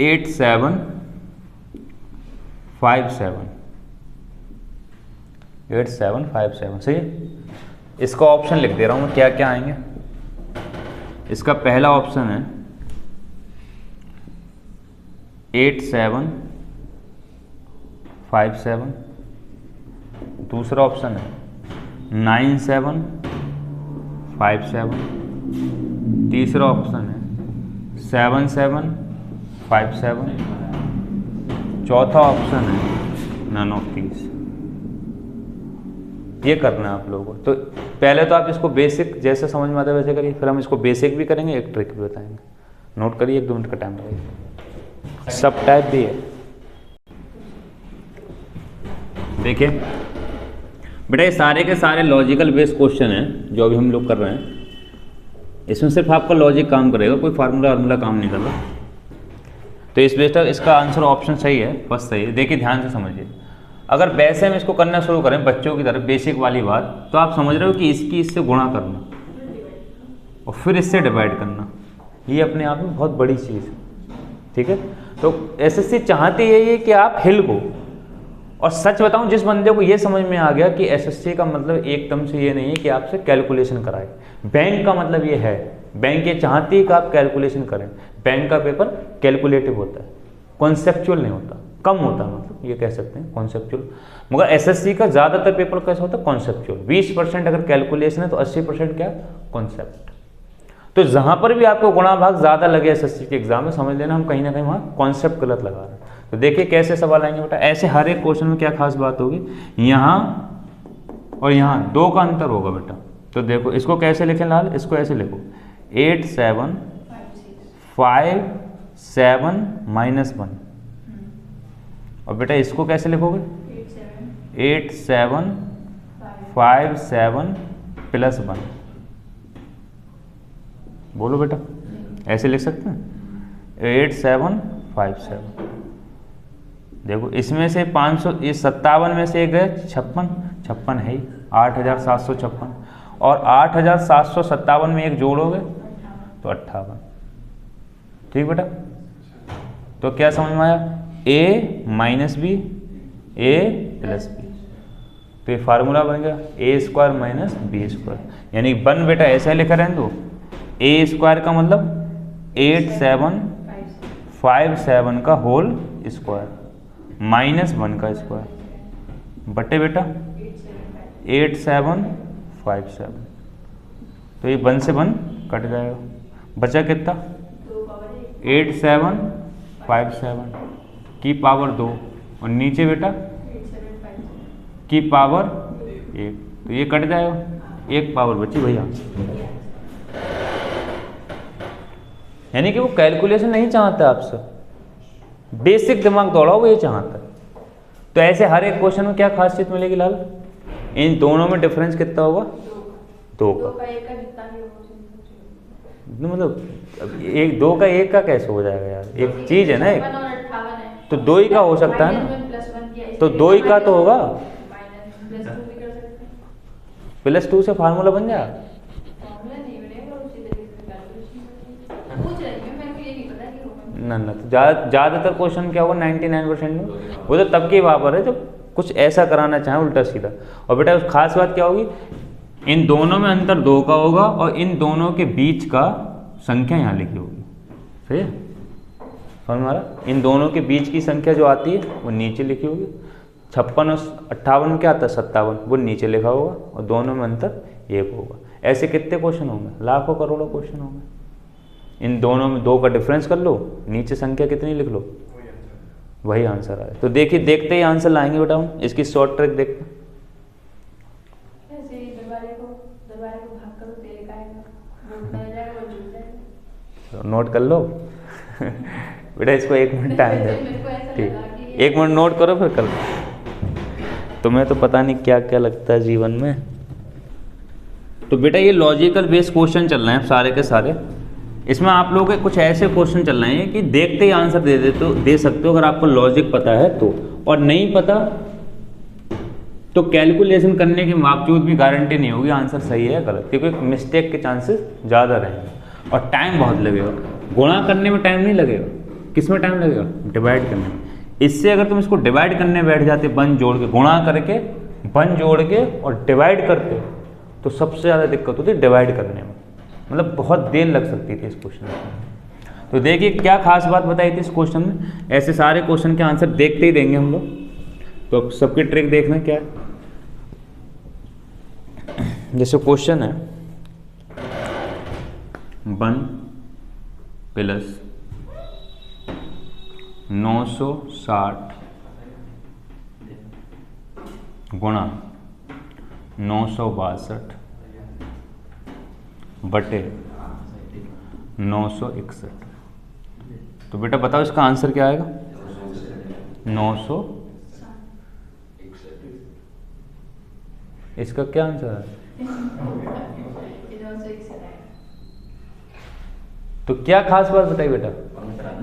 S1: 8 7 5 7 8 7 5 7, सही है। इसका ऑप्शन लिख दे रहा हूँ मैं, क्या क्या आएंगे। इसका पहला ऑप्शन है 8 7 5 7, दूसरा ऑप्शन है 9 7 5 7, तीसरा ऑप्शन है 7 7 5 7, चौथा ऑप्शन है नन ऑफ दीज। ये करना है आप लोगों को। तो पहले तो आप इसको बेसिक जैसे समझ में आता है वैसे करिए, फिर हम इसको बेसिक भी करेंगे, एक ट्रिक भी बताएंगे। नोट करिए, 1-2 मिनट का टाइम लगेगा। सब टाइप भी है, देखिए बेटा ये सारे के सारे लॉजिकल बेस्ड क्वेश्चन हैं जो अभी हम लोग कर रहे हैं। इसमें सिर्फ आपका लॉजिक काम करेगा, कोई फार्मूला काम नहीं कर रहा। तो इस बेस्ड इसका आंसर ऑप्शन सही है, बस सही है। देखिए ध्यान से समझिए, अगर वैसे हम इसको करना शुरू करें बच्चों की तरफ बेसिक वाली बात, तो आप समझ रहे हो कि इसकी इससे गुणा करना और फिर इससे डिवाइड करना, ये अपने आप में बहुत बड़ी चीज़ है, ठीक है। तो एसएससी चाहती यही है कि आप हिल को, और सच बताऊं जिस बंदे को ये समझ में आ गया कि एसएससी का मतलब एकदम से ये नहीं है कि आपसे कैलकुलेशन कराए, बैंक का मतलब ये है, बैंक ये चाहती है कि आप कैलकुलेशन करें। बैंक का पेपर कैलकुलेटिव होता है, कॉन्सेप्चुअल नहीं होता। कम होता है, मतलब ये कह सकते हैं कॉन्सेप्चुअल। मगर एसएससी का ज़्यादातर पेपर कैसा होता है, कॉन्सेप्चुअल। 20% अगर कैलकुलेशन है तो 80% क्या, कॉन्सेप्ट। तो जहाँ पर भी आपको गुणा भाग ज़्यादा लगे एसएससी के एग्जाम में, समझ लेना हम कहीं ना कहीं वहाँ कॉन्सेप्ट गलत लगा रहे हैं। तो देखिए कैसे सवाल आएंगे बेटा, ऐसे हर एक क्वेश्चन में क्या खास बात होगी, यहाँ और यहाँ 2 का अंतर होगा बेटा। तो देखो इसको कैसे लिखें लाल, इसको ऐसे लिखो 8 7 5 7 -1। और बेटा इसको कैसे लिखोगे, 8 7 5 7 +1। बोलो बेटा, ऐसे लिख सकते हैं 8 7 5 7। देखो इसमें से 557 में से एक है 56 है ही, 8756। और 8757 में एक जोड़ोगे तो 58। ठीक बेटा, तो क्या समझ में आया, a - b a + b। तो ये फार्मूला बन गया a² - b²। यानी 1 बेटा ऐसा लिखा रहने दो, a² का मतलब 8 7 5 7 का होल स्क्वायर -1 का स्क्वायर बटे बेटा 8 7 5 7। तो ये 1 से 1 कट जाएगा, बचा कितना 8 7 5 7 की पावर 2 और नीचे बेटा की पावर 1। तो ये कट जाएगा, 1 पावर बची भैया। यानी कि वो कैलकुलेशन नहीं चाहता आपसे, बेसिक दिमाग दौड़ाओ वो ये चाहता है। तो ऐसे हर एक क्वेश्चन में क्या खासियत मिलेगी लाल, इन दोनों में डिफरेंस कितना होगा, 2 का। मतलब एक 2 का 1 का कैसे हो जाएगा यार, एक चीज है ना, एक तो 2 ही का हो सकता है ना, तो 2 ही का तो होगा, +2 से फार्मूला बन जाएगा। ना तो ज़्यादातर क्वेश्चन क्या होगा 99% में, वो तो तब की बात है जब कुछ ऐसा कराना चाहे उल्टा सीधा। और बेटा उस खास बात क्या होगी, इन दोनों में अंतर 2 का होगा और इन दोनों के बीच का संख्या यहाँ लिखी होगी। सही है, समझ में आ रहा, इन दोनों के बीच की संख्या जो आती है वो नीचे लिखी होगी। 56 और 58 में क्या आता है 57, वो नीचे लिखा होगा और दोनों में अंतर 1 होगा। ऐसे कितने क्वेश्चन होंगे, लाखों करोड़ों क्वेश्चन होंगे। इन दोनों में 2 का डिफरेंस कर लो, नीचे संख्या कितनी लिख लो, वही आंसर आए। तो देखिए देखते ही आंसर लाएंगे बेटा हम, इसकी शॉर्ट ट्रिक देखते हैं। नोट कर लो बेटा, इसको 1 मिनट टाइम दे, ठीक 1 मिनट नोट करो फिर कर। तुम्हें तो पता नहीं क्या क्या लगता है जीवन में। तो बेटा ये लॉजिकल बेस्ड क्वेश्चन चल रहे हैं सारे के सारे। इसमें आप लोगों के कुछ ऐसे क्वेश्चन चल रहे हैं कि देखते ही आंसर दे सकते हो अगर आपको लॉजिक पता है तो, और नहीं पता तो कैलकुलेशन करने के बावजूद भी गारंटी नहीं होगी आंसर सही है या गलत, क्योंकि मिस्टेक के चांसेस ज़्यादा रहेंगे और टाइम बहुत लगेगा। गुणा करने में टाइम नहीं लगेगा, किस में टाइम लगेगा, डिवाइड करने में। इससे अगर तुम इसको डिवाइड करने बैठ जाते, 1 जोड़ के गुणा करके 1 जोड़ के और डिवाइड करते, तो सबसे ज़्यादा दिक्कत होती है डिवाइड करने में, मतलब बहुत देर लग सकती थी इस क्वेश्चन में। तो देखिए क्या खास बात बताई थी इस क्वेश्चन में। ऐसे सारे क्वेश्चन के आंसर देखते ही देंगे हम लोग, तो सबकी ट्रिक देखना क्या है। जैसे क्वेश्चन है 1 + 960 गुणा 962 बटे 961। तो बेटा बताओ इसका आंसर क्या आएगा, 900। इसका क्या आंसर है, तो क्या खास बात बताइए बेटा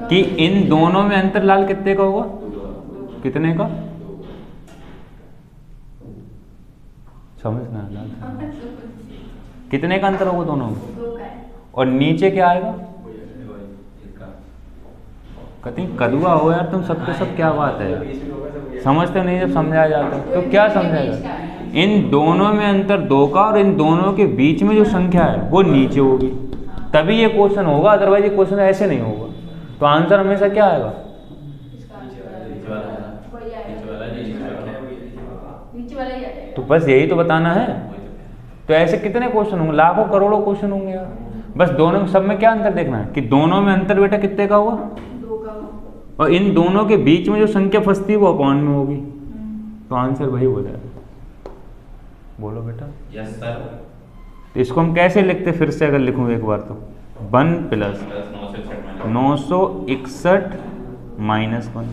S1: कि इन दोनों में अंतर लाल कितने का होगा, कितने का, समझना लाल कितने का अंतर होगा दोनों में, और नीचे क्या आएगा, कहते कदुआ हो यार तुम सबके सब, क्या बात है यार, समझते नहीं जब समझाया जाता है तो क्या समझाएगा। इन दोनों में अंतर 2 का और इन दोनों के बीच में जो संख्या है वो नीचे होगी, तभी ये क्वेश्चन होगा, अदरवाइज ये क्वेश्चन ऐसे नहीं होगा। तो आंसर हमेशा क्या आएगा, तो बस यही तो बताना है। तो ऐसे कितने क्वेश्चन होंगे, लाखों करोड़ों क्वेश्चन होंगे यार। बस दोनों में सब में क्या अंतर देखना है कि दोनों में अंतर बेटा कितने का हुआ,
S2: 2 का हुआ।
S1: और इन दोनों के बीच में जो संख्या फंसती है वो अपॉन में होगी, तो आंसर वही हो जाएगा। बोलो बेटा।
S3: Yes sir.
S1: तो इसको हम कैसे लिखते, फिर से अगर लिखूँ एक बार तो 1 प्लस 961 माइनस 1।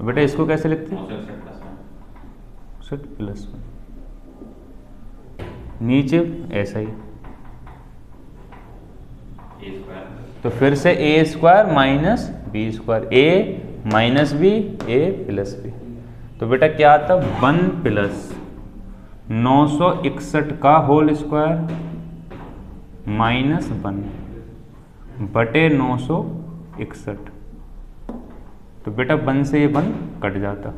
S1: बेटा इसको कैसे लिखते, 961 प्लस 1, नीचे ऐसा ही। तो फिर से ए स्क्वायर माइनस बी स्क्वायर, ए माइनस बी, ए प्लस बी। तो बेटा क्या आता, 1 प्लस 961 का होल स्क्वायर माइनस 1 बटे 961। तो बेटा 1 से ये 1 कट जाता,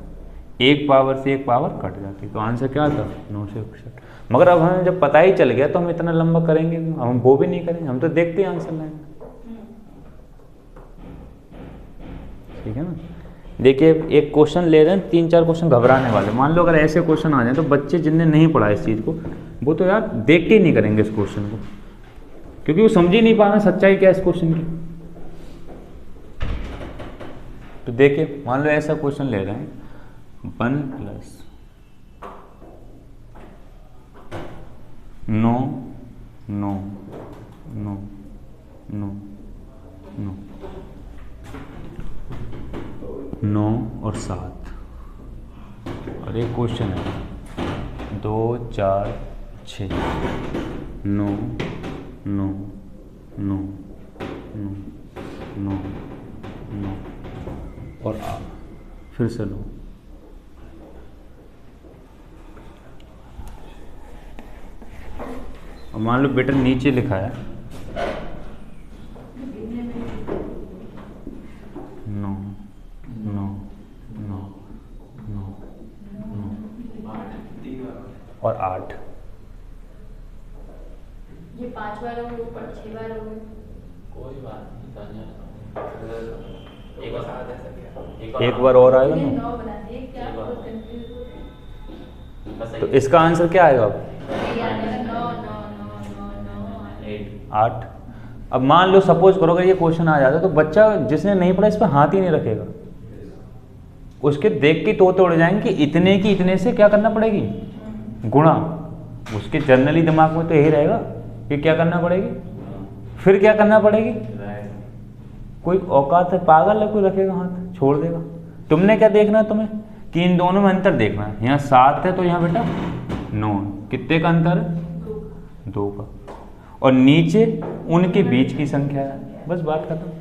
S1: एक पावर से एक पावर कट जाती, तो आंसर क्या आता 961। मगर अब हमें जब पता ही चल गया तो हम इतना लंबा करेंगे, हम वो भी नहीं करेंगे, हम तो देखते हैं आंसर लाइन। ठीक है ना। देखिए एक क्वेश्चन ले रहे हैं, 3-4 क्वेश्चन घबराने वाले। मान लो अगर ऐसे क्वेश्चन आ जाए तो बच्चे जिनने नहीं पढ़ा इस चीज़ को वो तो यार देख के ही नहीं करेंगे इस क्वेश्चन को, क्योंकि वो समझ ही नहीं पा रहे सच्चाई क्या है इस क्वेश्चन की। तो देखिए मान लो ऐसा क्वेश्चन ले रहे हैं, 1 प्लस 9 9 9 9 9 9 और 7, और एक क्वेश्चन है 2 4 6 9 9 9 9 9 9 और फिर से 9। और मान लो बेटा नीचे लिखा है 9 9 9 9 और 8।
S2: ये 5 बार हो गए, ऊपर 6 बार हो गए।
S3: कोई बात नहीं, एक बार आ जाए,
S1: एक बार और आएगा ना,
S2: 9 बना दिए क्या, बहुत कंफ्यूज हो गए।
S1: तो इसका आंसर क्या आएगा अब,
S2: ये आ जाएगा 9 9 9 9 9
S1: 8। अब मान लो सपोज करो अगर ये क्वेश्चन आ जाता तो बच्चा जिसने नहीं पढ़ा इस पर हाथ ही नहीं रखेगा, उसके देख के तोते उड़ जाएंगे कि इतने की इतने से क्या करना पड़ेगी, गुणा। उसके जनरली दिमाग में तो यही रहेगा कि क्या करना पड़ेगी, फिर क्या करना पड़ेगी। कोई औकात है, पागल है, कोई रखेगा हाथ छोड़ देगा। तुमने क्या देखना है, तुम्हें कि इन दोनों में अंतर देखना है। यहाँ 7 है तो यहाँ बेटा 9, कितने का अंतर है 2 का, और नीचे उनके बीच की संख्या है, बस बात खत्म,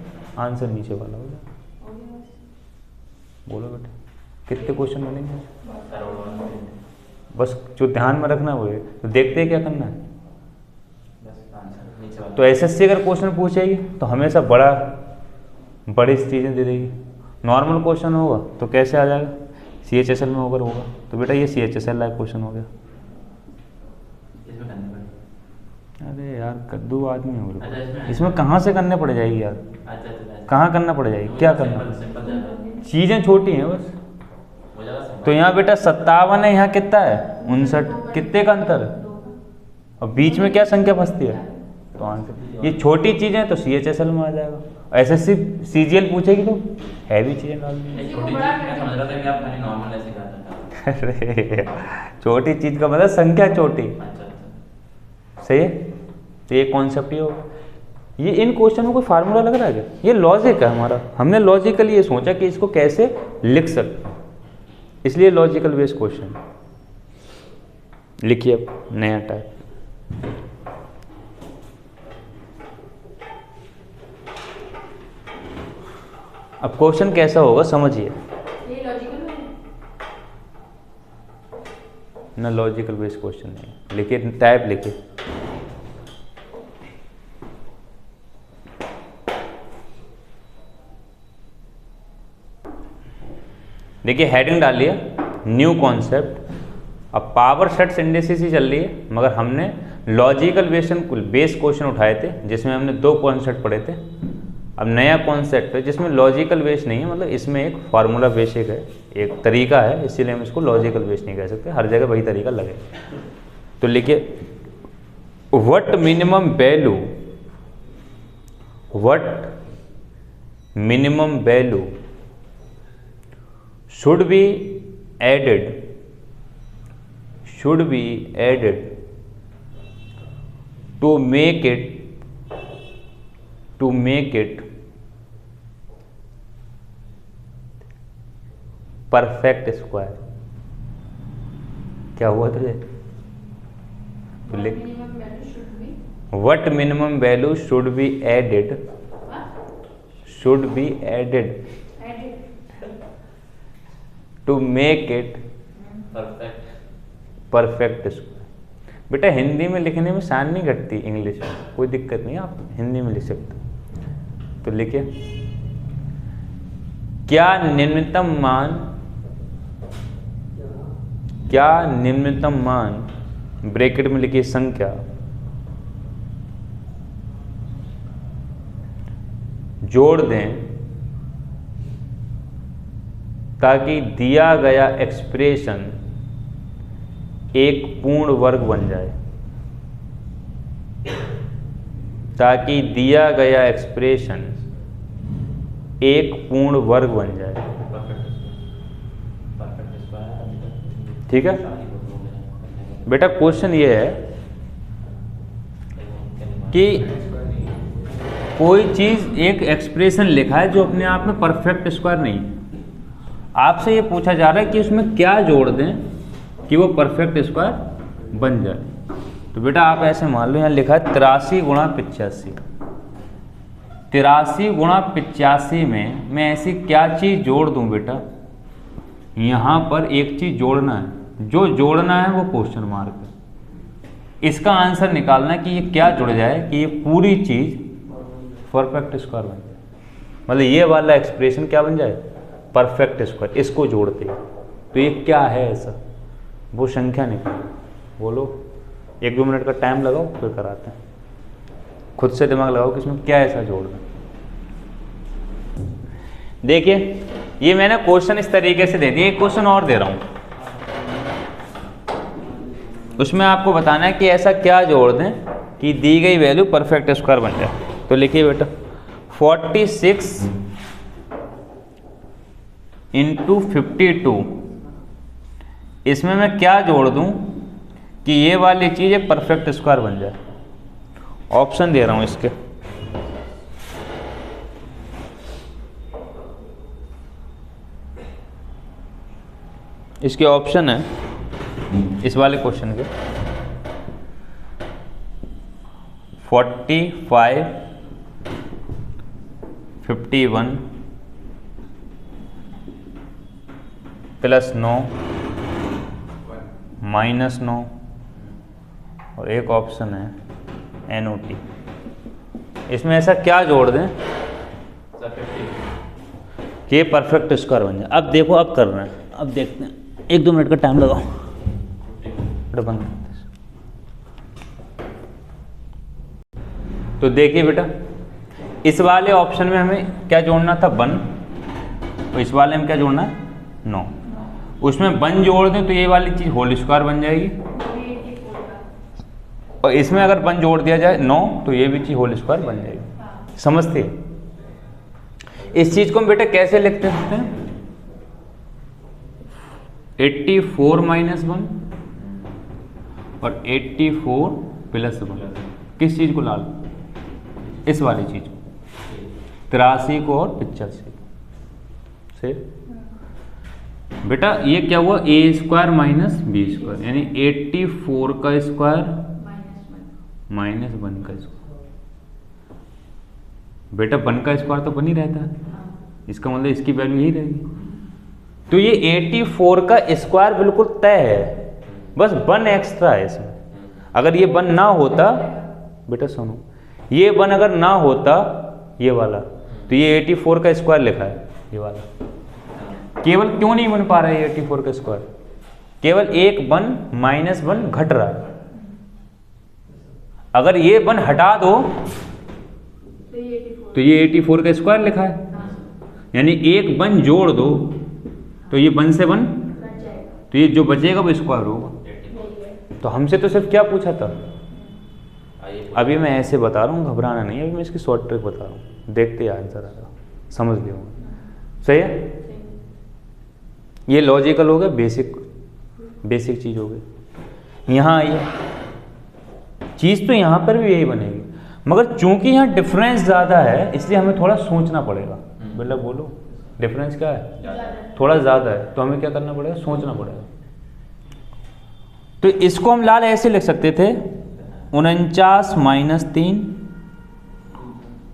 S1: आंसर नीचे वाला हो जाए। बोलो बेटा कितने क्वेश्चन बनेंगे, बस जो ध्यान में रखना वो है। तो देखते हैं क्या करना है। तो एसएससी अगर क्वेश्चन पूछेगी तो हमेशा बड़ी चीज़ें दे देगी। नॉर्मल क्वेश्चन होगा तो कैसे आ जाएगा, CHSL में अगर होगा तो बेटा ये CHSL लाइक क्वेश्चन हो गया। अरे यार कद्दू आदमी हो गया, इसमें कहाँ से करने पड़ जाएगी यार, कहाँ करना पड़ जाएगी, क्या करना, चीज़ें छोटी हैं बस। तो यहाँ बेटा 57 है, यहाँ कितना है 59, कितने का अंतर है, और बीच में क्या संख्या फंसती है, तो आंसर ये छोटी चीज़ें तो CHSL में आ जाएगा। SSC CGL पूछेगी तो हैवी चीज़ें डाल देंगे। अरे छोटी चीज़ का मतलब संख्या छोटी, सही है। तो ये कॉन्सेप्ट ही होगा। ये इन क्वेश्चन में कोई फार्मूला लग रहा है क्या, ये लॉजिक है हमारा, हमने लॉजिकली ये सोचा कि इसको कैसे लिख सकते, इसलिए लॉजिकल बेस्ड क्वेश्चन लिखिए। अब नया टाइप, अब क्वेश्चन कैसा होगा समझिए।
S2: ये लॉजिकल में
S1: ना लॉजिकल बेस्ड क्वेश्चन नहीं, लिखिए टाइप लिखिए। देखिए हेडिंग डालिए न्यू कॉन्सेप्ट। अब पावर सेट्स इंडिसेस ही चल रही है, मगर हमने लॉजिकल बेस्ड क्वेश्चन उठाए थे जिसमें हमने 2 कॉन्सेप्ट पढ़े थे, अब नया कॉन्सेप्ट है जिसमें लॉजिकल बेस नहीं है, मतलब इसमें एक फार्मूला बेसिक है, एक तरीका है, इसीलिए हम इसको लॉजिकल बेस नहीं कह सकते, हर जगह वही तरीका लगे। तो लिखिए what minimum value should be added to make it perfect square। क्या हुआ तुझे? तो लिख
S2: minimum value should be
S1: what minimum value should be added
S2: added
S1: to make it
S3: perfect
S1: perfect square। बेटा हिंदी में लिखने में शान नहीं घटती, इंग्लिश में कोई दिक्कत नहीं, आप हिंदी में लिख सकते हो। तो लिखिए क्या निम्नतम मान ब्रैकेट में लिखिए संख्या जोड़ दें ताकि दिया गया एक्सप्रेशन एक पूर्ण वर्ग बन जाए, ताकि दिया गया एक्सप्रेशन एक पूर्ण वर्ग बन जाए। ठीक है बेटा, क्वेश्चन ये है कि कोई चीज एक एक्सप्रेशन लिखा है जो अपने आप में परफेक्ट स्क्वायर नहीं है, आपसे ये पूछा जा रहा है कि उसमें क्या जोड़ दें कि वो परफेक्ट स्क्वायर बन जाए। तो बेटा आप ऐसे मान लो, यहाँ लिखा है 83 गुणा 85। 83 गुणा 85 में मैं ऐसी क्या चीज़ जोड़ दूं बेटा, यहाँ पर एक चीज़ जोड़ना है, जो जोड़ना है वो क्वेश्चन मार्क है। इसका आंसर निकालना है कि ये क्या जुड़ जाए कि ये पूरी चीज़ परफेक्ट स्क्वायर बन जाए, मतलब ये वाला एक्सप्रेशन क्या बन जाए, परफेक्ट स्क्वायर। इसको जोड़ते हैं तो ये क्या है ऐसा, वो संख्या निकालो। बोलो, 1-2 मिनट का टाइम लगाओ फिर कराते हैं, खुद से दिमाग लगाओ कि इसमें क्या ऐसा जोड़ना। देखिए ये मैंने क्वेश्चन इस तरीके से दे दिया, एक क्वेश्चन और दे रहा हूं, उसमें आपको बताना है कि ऐसा क्या जोड़ दें कि दी गई वैल्यू परफेक्ट स्क्वायर बन जाए। तो लिखिए बेटा 46 इंटू 52, इसमें मैं क्या जोड़ दूं कि ये वाली चीज़ एक परफेक्ट स्क्वायर बन जाए। ऑप्शन दे रहा हूं इसके, इसके ऑप्शन है इस वाले क्वेश्चन के 45, 51 +9 -9 और एक ऑप्शन है NOT। इसमें ऐसा क्या जोड़ दें कि ये परफेक्ट स्क्वायर बन जाए। अब देखो, अब कर रहे हैं, अब देखते हैं, 1-2 मिनट का टाइम लगाओ। बंद। तो देखिए बेटा, इस वाले ऑप्शन में हमें क्या जोड़ना था, 1, और इस वाले में क्या जोड़ना है, 9। उसमें 1 जोड़ दें तो ये वाली चीज़ होल स्क्वायर बन जाएगी, और इसमें अगर 1 जोड़ दिया जाए 9 तो ये भी चीज़ होल स्क्वायर बन जाएगी। समझते हैं? इस चीज़ को हम बेटा कैसे लिखते हैं, 84 - 1 और 84 + 1। किस चीज़ को लाल, इस वाली चीज़ को, 83 को और 85 से। बेटा ये क्या हुआ, A² - B², यानी 84 का स्क्वायर -1 का स्क्वायर। बेटा 1 का स्क्वायर तो बन ही रहता है, इसका मतलब इसकी वैल्यू यही रहेगी। तो ये 84 का स्क्वायर बिल्कुल तय है, बस 1 एक्स्ट्रा है इसमें। अगर ये 1 ना होता, बेटा सुनो, ये 1 अगर ना होता ये वाला, तो ये 84 का स्क्वायर लिखा है ये वाला। केवल क्यों नहीं बन पा रहा है 84 का स्क्वायर, केवल एक 1 -1 घट रहा है। अगर ये 1 हटा दो
S2: तो ये 84
S1: तो ये 84 का स्क्वायर लिखा है, यानी एक 1 जोड़ दो तो ये 1 से 1,
S2: बच जाएगा।
S1: तो ये जो बचेगा वो स्क्वायर होगा। तो हमसे तो सिर्फ क्या पूछा था, अभी मैं ऐसे बता रहा हूँ, घबराना नहीं है, अभी मैं इसकी शॉर्ट ट्रिक बता रहा हूँ, देखते आंसर आएगा, समझ लियो। सही है, ये लॉजिकल हो गया, बेसिक चीज़ हो गई। यहाँ आइए, चीज़ तो यहाँ पर भी यही बनेगी, मगर चूंकि यहाँ डिफरेंस ज़्यादा है इसलिए हमें थोड़ा सोचना पड़ेगा। बेटा बोलो, डिफरेंस क्या है, थोड़ा ज़्यादा है, तो हमें क्या करना पड़ेगा, सोचना पड़ेगा। तो इसको हम लाल ऐसे लिख सकते थे 49 माइनस 3,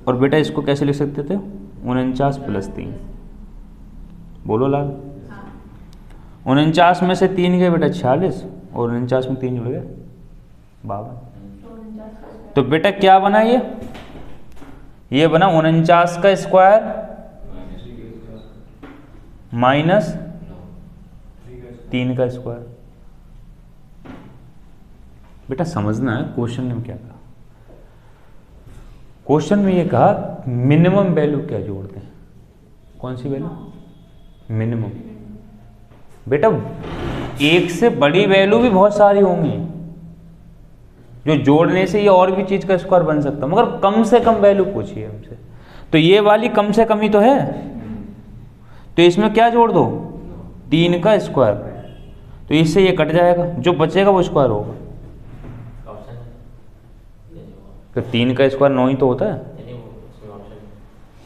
S1: और बेटा इसको कैसे लिख सकते थे 49 प्लस 3। बोलो लाल, 49 में से 3 गए बेटा 46, और 49 में 3 जुड़ गए 52। तो बेटा क्या बना ये बना 49 का स्क्वायर माइनस 3 का स्क्वायर। बेटा समझना है क्वेश्चन में क्या कहा, क्वेश्चन में ये कहा मिनिमम वैल्यू क्या जोड़ते हैं, कौन सी वैल्यू, मिनिमम। बेटा एक से बड़ी वैल्यू भी बहुत सारी होंगी जो जोड़ने से ये और भी चीज का स्क्वायर बन सकता है, मगर कम से कम वैल्यू पूछिए हमसे, तो ये वाली कम से कम ही तो है, तो इसमें क्या जोड़ दो 3 का स्क्वायर, तो इससे ये कट जाएगा, जो बचेगा वो स्क्वायर होगा। तो 3 का स्क्वायर 9 ही तो होता है,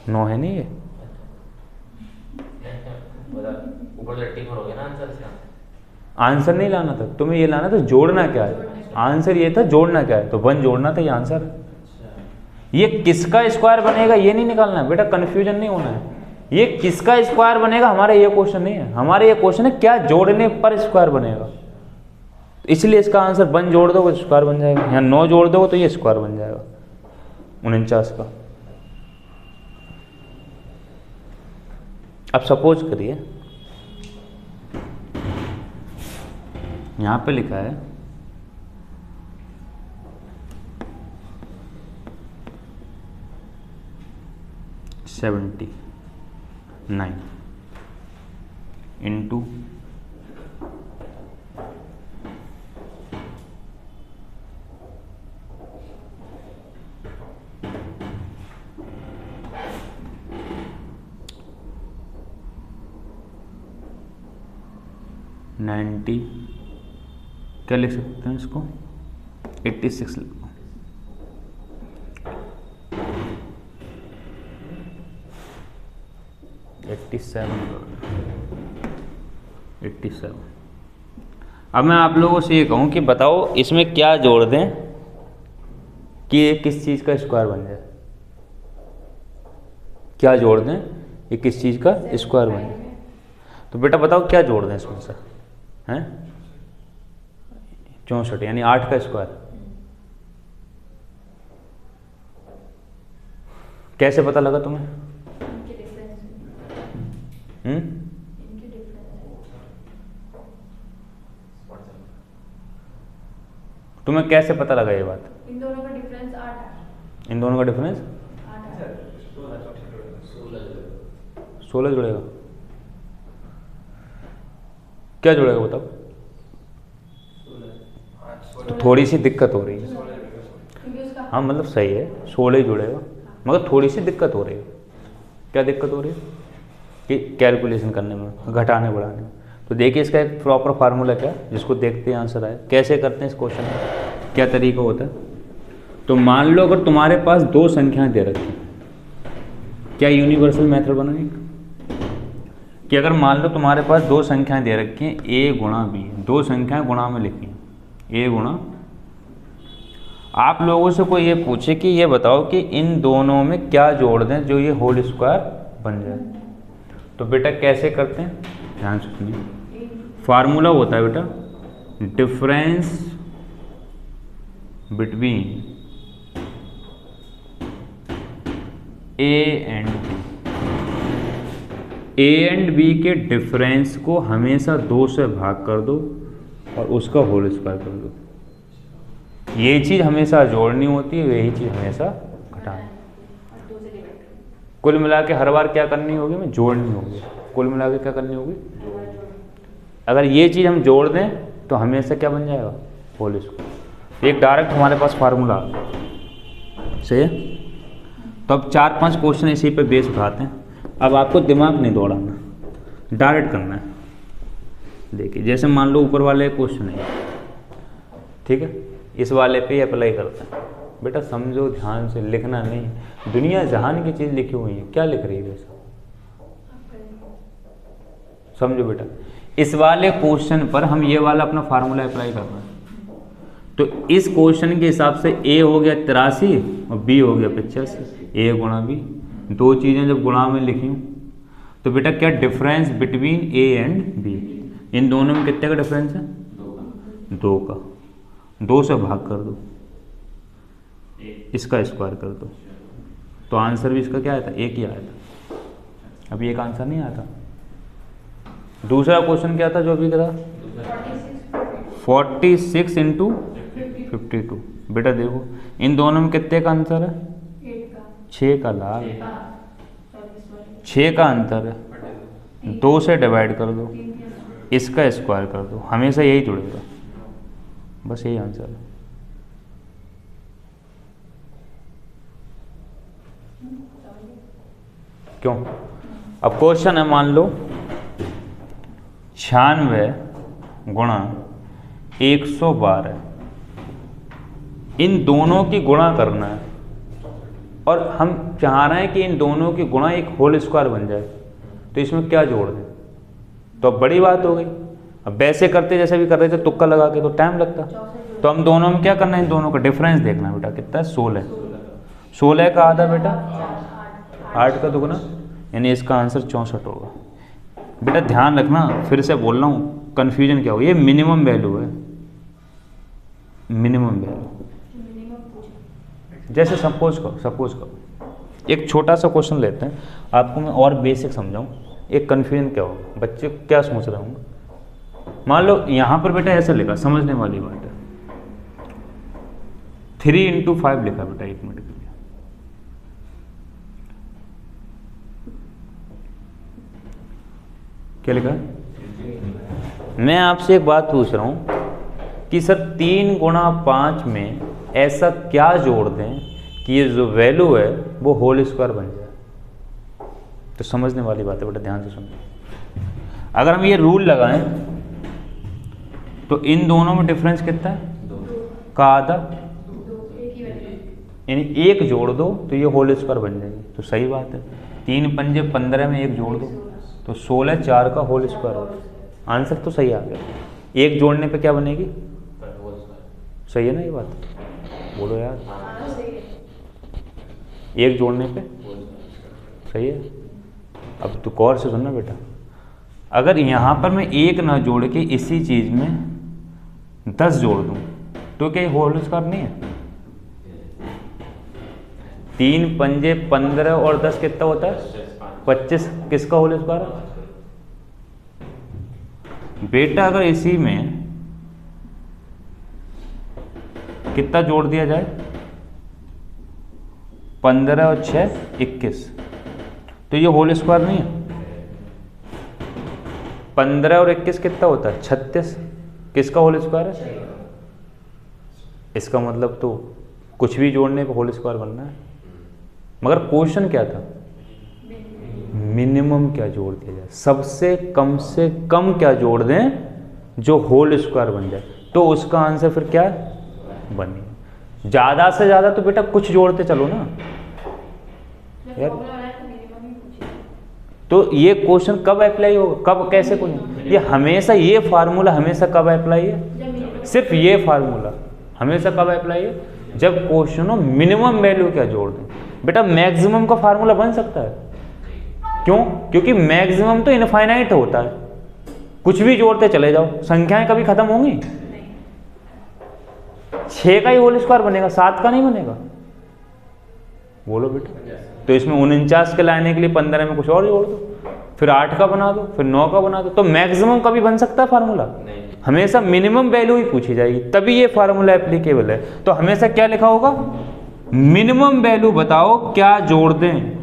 S1: 9 है नहीं ये, आंसर नहीं लाना था तुम्हें, ये लाना था जोड़ना क्या है, आंसर ये था जोड़ना क्या है, तो 1 जोड़ना था, ये आंसर है। ये किसका स्क्वायर बनेगा ये नहीं निकालना है बेटा, कंफ्यूजन नहीं होना है, ये किसका स्क्वायर बनेगा हमारा ये क्वेश्चन नहीं है, हमारा ये क्वेश्चन है क्या जोड़ने पर स्क्वायर बनेगा, इसलिए इसका आंसर 1 जोड़ दो वो स्क्वायर बन जाएगा, यहाँ 9 जोड़ दो तो ये स्क्वायर बन जाएगा 49 का। अब सपोज करिए यहाँ पे लिखा है 79 इंटू 90, क्या लिख सकते हैं इसको 86 लिखो, 87। अब मैं आप लोगों से ये कहूँ कि बताओ इसमें क्या जोड़ दें कि ये किस चीज़ का स्क्वायर बन जाए, क्या जोड़ दें ये किस चीज़ का स्क्वायर बन जाए, तो बेटा बताओ क्या जोड़ दें इसमें से, हैं 64 यानी 8 का स्क्वायर, कैसे पता लगा तुम्हें, तुम्हें कैसे पता लगा ये बात,
S2: इन दोनों का डिफरेंस 8 है,
S1: इन दोनों का डिफरेंस
S2: 8 है,
S1: 16 जुड़ेगा, क्या जुड़ेगा बताओ, तो थोड़ी सी दिक्कत हो रही है,
S2: क्योंकि उसका
S1: हाँ मतलब सही है 16 ही जुड़ेगा, मगर थोड़ी सी दिक्कत हो रही है, क्या दिक्कत हो रही है कि कैलकुलेशन करने में, घटाने बढ़ाने में। तो देखिए इसका एक प्रॉपर फार्मूला क्या है जिसको देखते ही आंसर आए, कैसे करते हैं इस क्वेश्चन में, क्या तरीका होता है। तो मान लो अगर तुम्हारे पास 2 संख्याएं दे रखी हैं, क्या यूनिवर्सल मेथड बनाने कि अगर मान लो तुम्हारे पास 2 संख्याएं दे रखी हैं a गुणा b, 2 संख्याएं गुणा में लिखी हैं a गुणा, आप लोगों से कोई ये पूछे कि ये बताओ कि इन दोनों में क्या जोड़ दें जो ये होल स्क्वायर बन जाए, तो बेटा कैसे करते हैं, ध्यान से सुनिए, फार्मूला होता है बेटा difference between a and b, a and b के डिफरेंस को हमेशा 2 से भाग कर दो और उसका होल स्क्वायर कर दो, ये चीज़ हमेशा जोड़नी होती है, यही चीज़ हमेशा घटानी।
S2: और 2 से डिवाइड
S1: कुल मिला के हर बार क्या करनी होगी, मैं जोड़नी होगी। कुल मिला के क्या करनी होगी, अगर ये चीज़ हम जोड़ दें तो हमेशा क्या बन जाएगा, होल स्क्वायर। एक डायरेक्ट हमारे पास फार्मूला सही है। तो अब 4-5 क्वेश्चन इसी पे बेस उठाते हैं। अब आपको दिमाग नहीं दौड़ाना, डायरेक्ट करना है। देखिए जैसे मान लो ऊपर वाले क्वेश्चन है, ठीक है, इस वाले पे अप्लाई करते हैं। बेटा समझो ध्यान से, लिखना नहीं। दुनिया जहान की चीज़ लिखी हुई है, क्या लिख रही है वैसा, समझो बेटा। इस वाले क्वेश्चन पर हम ये वाला अपना फार्मूला अप्लाई कर रहे हैं। तो इस क्वेश्चन के हिसाब से ए हो गया 83 और बी हो गया 85। ए गुणा बी, दो चीज़ें जब गुणा में लिखी हूँ तो बेटा क्या difference between A and B, इन दोनों में कितने का डिफरेंस है, 2 का। 2 से भाग कर दो, इसका स्क्वायर कर दो, तो आंसर भी इसका क्या आया था, 1 ही आया था। अभी एक आंसर नहीं आया था। दूसरा क्वेश्चन क्या था जो अभी था, 46 इंटू 52। बेटा देखो इन दोनों में कितने का अंतर है, 6 का लाभ, 6 का अंतर है। 2 से डिवाइड कर दो, इसका स्क्वायर कर दो, हमेशा यही जुड़ेगा। बस यही आंसर है। क्यों, अब क्वेश्चन है मान लो 96 गुणा 112, इन दोनों की गुणा करना है और हम चाह रहे हैं कि इन दोनों की गुणा एक होल स्क्वायर बन जाए। तो इसमें क्या जोड़ दें, तो अब बड़ी बात हो गई। अब वैसे करते जैसे भी कर रहे थे तुक्का लगा के तो टाइम लगता। तो हम दोनों में क्या करना है, इन दोनों का डिफरेंस देखना है बेटा, कितना है, 16। 16 का आधा बेटा 8 का दुगना, यानी इसका आंसर 64 होगा। बेटा ध्यान रखना, फिर से बोल रहा हूँ, कन्फ्यूजन क्या हो, ये मिनिमम वैल्यू है, मिनिमम वैल्यू। जैसे सपोज करो एक छोटा सा क्वेश्चन लेते हैं, आपको मैं और बेसिक समझाऊँ, एक कन्फ्यूजन क्या होगा, बच्चे क्या सोच रहे होंगे। मान लो यहाँ पर बेटा ऐसा लिखा, समझने वाली बात है, 3 इंटू 5 लिखा बेटा, 1 मिनट के लिए। क्या लिखा है? मैं आपसे एक बात पूछ रहा हूँ कि सर 3 गुणा 5 में ऐसा क्या जोड़ दें कि ये जो वैल्यू है वो होल स्क्वायर बन जाए। तो समझने वाली बात है बेटा, ध्यान से सुनो। अगर हम ये रूल लगाएं तो इन दोनों में डिफरेंस कितना है, का आधा, यानी 1 जोड़ दो तो ये होल स्क्वायर बन जाएगी। तो सही बात है, 3 पंजे 15 में 1 जोड़ दो तो 16, 4 का होल स्क्वायर होगा। आंसर तो सही आ गया। 1 जोड़ने पे क्या बनेगी, सही है ना ये बात, बोलो यार। 1 जोड़ने पे सही है। अब तो गौर से सुनना बेटा, अगर यहाँ पर मैं 1 ना जोड़ के इसी चीज़ में 10 जोड़ दूँ तो क्या होल स्क्वायर नहीं है। 3 पंजे 15 और 10 कितना होता है, 25। किसका होल स्क्वायर है बेटा। अगर इसी में कितना जोड़ दिया जाए, 15 और 6 21, तो ये होल स्क्वायर नहीं है। 15 और 21 कितना होता है, 36। किसका होल स्क्वायर है, इसका मतलब तो कुछ भी जोड़ने पे होल स्क्वायर बनना है। मगर क्वेश्चन क्या था, मिनिमम क्या जोड़ दिया जाए, सबसे कम से कम क्या जोड़ दें जो होल स्क्वायर बन जाए। तो उसका आंसर फिर क्या बने, ज़्यादा से ज़्यादा तो बेटा कुछ जोड़ते चलो ना यार। तो ये क्वेश्चन कब अप्लाई होगा, कब कैसे कोई, ये हमेशा ये फार्मूला हमेशा कब अप्लाई है, सिर्फ ये फार्मूला हमेशा कब अप्लाई है, जब क्वेश्चन हो मिनिमम वैल्यू क्या जोड़ दें। बेटा मैक्सिमम का फार्मूला बन सकता है, क्यों, क्योंकि मैक्सिमम तो इनफाइनाइट होता है, कुछ भी जोड़ते चले जाओ, संख्याएं कभी खत्म होंगी। 6 का ही होल स्क्वायर बनेगा, 7 का नहीं बनेगा, बोलो बेटा। तो इसमें 49 के लाने के लिए 15 में कुछ और जोड़ दो, फिर 8 का बना दो, फिर 9 का बना दो। तो मैक्सिमम कभी बन सकता है फार्मूला, हमेशा मिनिमम वैल्यू ही पूछी जाएगी, तभी ये फार्मूला एप्लीकेबल है। तो हमेशा क्या लिखा होगा, मिनिमम वैल्यू बताओ क्या जोड़ दें,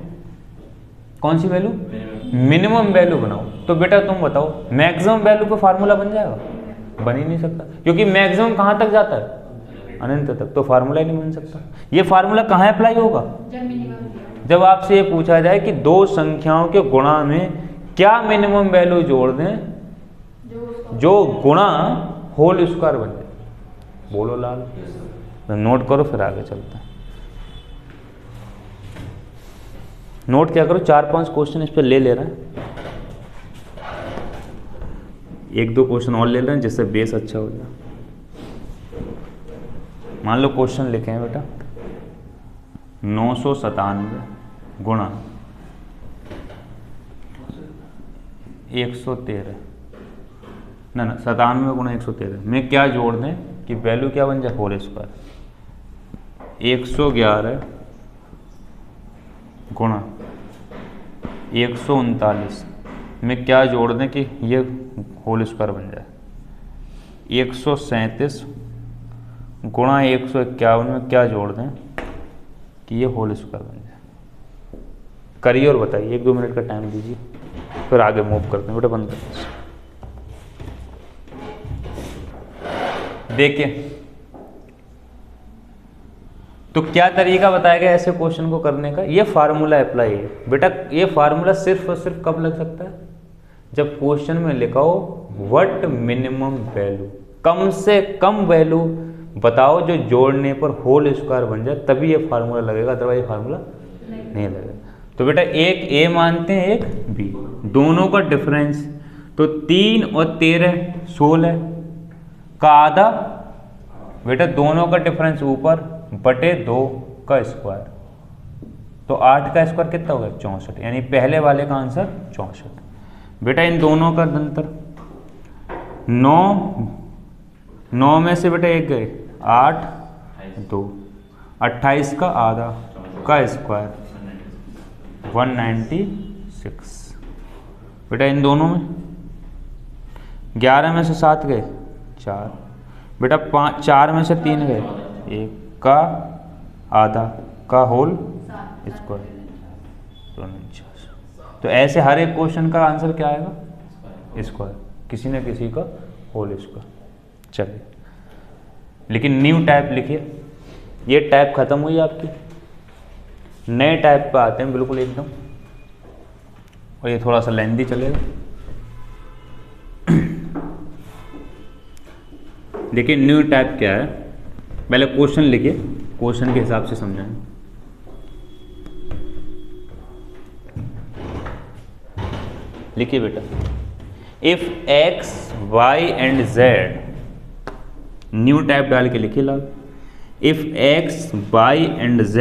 S1: कौन सी वैल्यू? मिनिमम वैल्यू बनाओ। तो बेटा तुम बताओ मैक्सिमम वैल्यू पे फार्मूला बन जाएगा? बन ही नहीं सकता, क्योंकि मैक्सिमम कहाँ तक जाता है? अनंत तक, तो फार्मूला ही नहीं बन सकता। ये फार्मूला कहाँ अप्लाई होगा?
S2: जब मिनिमम
S1: जब आपसे ये पूछा जाए कि दो संख्याओं के गुणा में क्या मिनिमम वैल्यू जोड़ दें जो गुणा होल स्क्वायर बन जाए। बोलो लाल, तो नोट करो फिर आगे चलते हैं। नोट क्या करो, 4-5 क्वेश्चन इस पे ले रहे हैं, 1-2 क्वेश्चन और ले रहे हैं जिससे बेस अच्छा हो जाए। मान लो क्वेश्चन लिखे हैं बेटा 997 गुणा 113 ना 97 गुणा 113 में क्या जोड़ दें कि वैल्यू क्या बन जाए? Whole square. 111 गुणा 139 में क्या जोड़ दें कि ये होल स्क्वायर बन जाए? 137 गुणा 151 में क्या जोड़ दें कि ये होल स्क्वायर बन जाए? करिए और बताइए, 1-2 मिनट का टाइम दीजिए, फिर आगे मूव करते हैं। बेटा बंद करते हैं। देखिए तो क्या तरीका बताया गया ऐसे क्वेश्चन को करने का? ये फार्मूला अप्लाई है बेटा। ये फार्मूला सिर्फ और सिर्फ कब लग सकता है? जब क्वेश्चन में लिखा हो व्हाट मिनिमम वैल्यू, कम से कम वैल्यू बताओ जो जोड़ने पर होल स्क्वायर बन जाए, तभी ये फार्मूला लगेगा, अदरवाइज ये फार्मूला नहीं लगेगा। तो बेटा एक ए मानते हैं एक बी, दोनों का डिफरेंस तो 3 और 13 16 का आधा, बेटा दोनों का डिफरेंस ऊपर बटे 2 का स्क्वायर, तो 8 का स्क्वायर कितना होगा? 64, यानी पहले वाले का आंसर 64। बेटा इन दोनों का अंतर 9 में से बेटा एक गए 8 2, 28 का आधा का स्क्वायर 196। बेटा इन दोनों में 11 में से 7 गए 4, बेटा 4 में से 3 गए 1 का आधा का होल स्क्वायर 249। तो ऐसे हर एक क्वेश्चन का आंसर क्या आएगा? स्क्वायर, किसी न किसी का होल स्क्वायर। चलिए लेकिन न्यू टाइप लिखिए, ये टाइप खत्म हुई आपकी, नए टाइप पे आते हैं बिल्कुल एकदम, और ये थोड़ा सा लेंथी चलेगा। देखिए न्यू टाइप क्या है, पहले क्वेश्चन लिखिए, क्वेश्चन के हिसाब से समझाएं। लिखिए बेटा, if x, y and z, new type डाल के लिखिए लाल, if x, y and z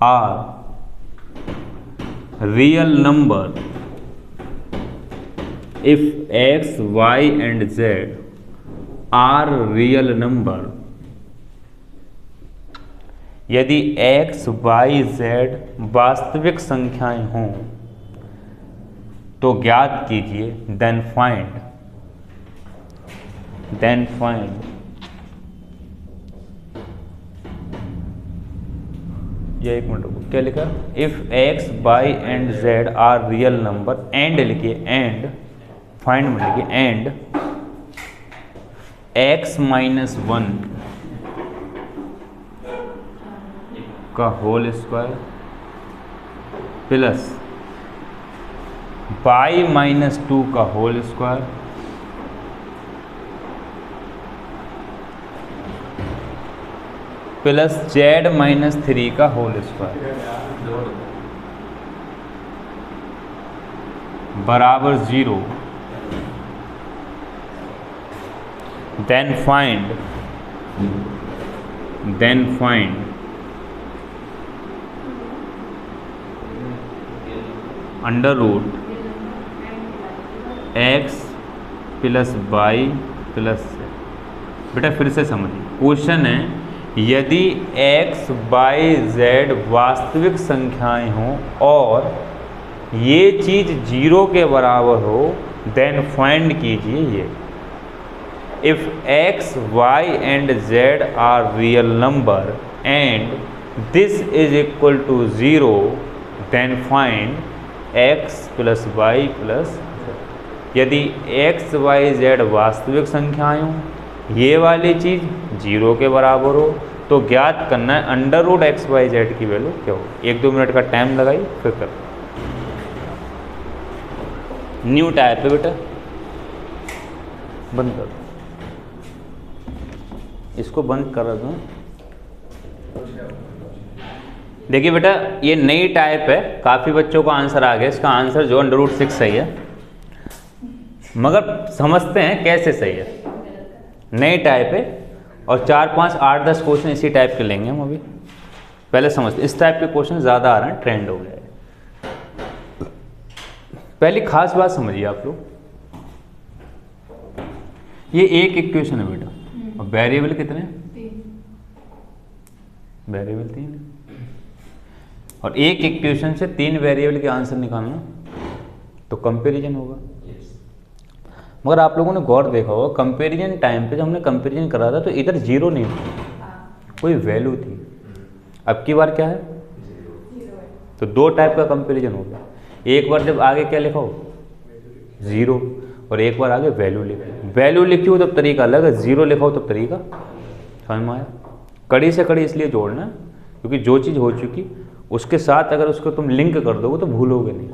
S1: are real number, if x, y and z are real number, यदि x, y, z वास्तविक संख्याएं हों तो ज्ञात कीजिए, then find ये एक मिनट रुको, क्या लिखा? If x, y and z are real number, and लिखिए, एंड फाइंड में लिखिए, एंड x -1 का होल स्क्वायर प्लस y -2 का होल स्क्वायर प्लस z -3 का होल स्क्वायर बराबर 0। then find under root x plus y plus, बेटा फिर से समझिए, क्वेश्चन है यदि x, y, z वास्तविक संख्याएं हों और ये चीज़ 0 के बराबर हो, देन फाइंड कीजिए ये, if x, y and z are real number and this is equal to 0, then find x plus y plus, यदि x y z वास्तविक संख्याएं हों, ये वाली चीज़ 0 के बराबर हो, तो ज्ञात करना है under root x y z की वैल्यू क्या हो। 1-2 मिनट का टाइम लगाई फिर कर। न्यू टाइप है बेटा, बंद कर, इसको बंद कर दूँ। देखिए बेटा ये नई टाइप है, काफ़ी बच्चों का आंसर आ गया। इसका आंसर जो अंडर रूट 6 सही है, मगर समझते हैं कैसे सही है। नई टाइप है और 4, 5, 8, 10 क्वेश्चन इसी टाइप के लेंगे हम अभी। पहले समझते, इस टाइप के क्वेश्चन ज़्यादा आ रहे हैं, ट्रेंड हो गया है। पहली खास बात समझिए आप लोग, ये एक इक्वेशन है बेटा, और वेरिएबल कितने हैं?
S2: 3।
S1: वेरिएबल 3 है, और एक इक्वेशन से 3 वेरिएबल के आंसर निकालना तो कंपैरिजन होगा। मगर आप लोगों ने गौर देखा होगा, कंपैरिजन टाइम पे जब हमने कंपैरिजन करा था तो इधर 0 नहीं था, कोई वैल्यू थी। अब की बार क्या है?
S2: 0 है।
S1: तो 2 टाइप का कंपैरिजन हो गया। एक बार जब आगे क्या लिखा हो 0, और एक बार आगे वैल्यू लिखी। वैल्यू लिखी हो तब तरीका अलग है, 0 लिखा हो तब तरीका समझ में आया। कड़ी से कड़ी इसलिए जोड़ना है क्योंकि जो चीज़ हो चुकी उसके साथ अगर उसको तुम लिंक कर दोगे तो भूलोगे नहीं।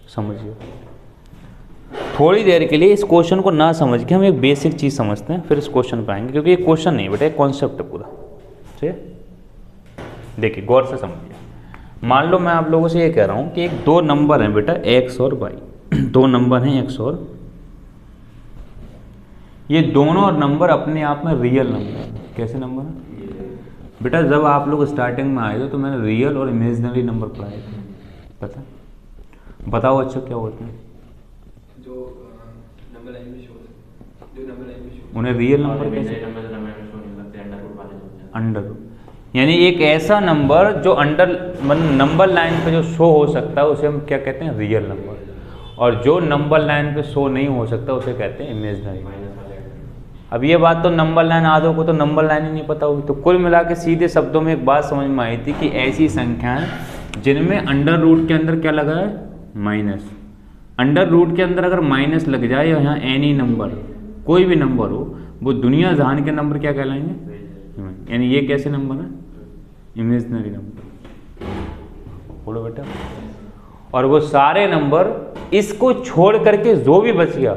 S1: समझिए, थोड़ी देर के लिए इस क्वेश्चन को ना समझ के हम एक बेसिक चीज़ समझते हैं, फिर इस क्वेश्चन पर आएंगे, क्योंकि ये क्वेश्चन नहीं बेटा, एक कॉन्सेप्ट है पूरा। ठीक है, देखिए गौर से समझिए। मान लो मैं आप लोगों से ये कह रहा हूँ कि एक 2 नंबर हैं बेटा, x और y। 2 नंबर हैं x और, ये दोनों नंबर अपने आप में रियल नंबर हैं। कैसे नंबर हैं बेटा? जब आप लोग स्टार्टिंग में आए थे तो मैंने रियल और इमेजिनरी नंबर पढ़ाए थे, पता? बताओ अच्छा क्या होते हैं?
S4: जो नंबर लाइन में शो होते हैं, जो नंबर लाइन में शो,
S1: उन्हें रियल नंबर कैसे? अंडर रूट, यानी एक ऐसा नंबर जो अंडर नंबर लाइन पे जो शो हो सकता है उसे हम क्या कहते हैं? Real number. और जो नंबर लाइन पे शो नहीं हो सकता उसे कहते हैं इमेजिनरी। अब ये बात तो नंबर लाइन आधों को तो नंबर लाइन ही नहीं पता होगी। तो कुल मिला के सीधे शब्दों में एक बात समझ में आई थी कि ऐसी संख्याएं जिनमें अंडर रूट के अंदर क्या लगा है? माइनस। अंडर रूट के अंदर अगर माइनस लग जाए या यहाँ एनी नंबर कोई भी नंबर हो, वो दुनिया जहान के नंबर क्या कहलाएंगे? यानी ये कैसे नंबर है? Imaginary number. बोलो बेटा। और वो सारे नंबर इसको छोड़ करके जो भी बच गया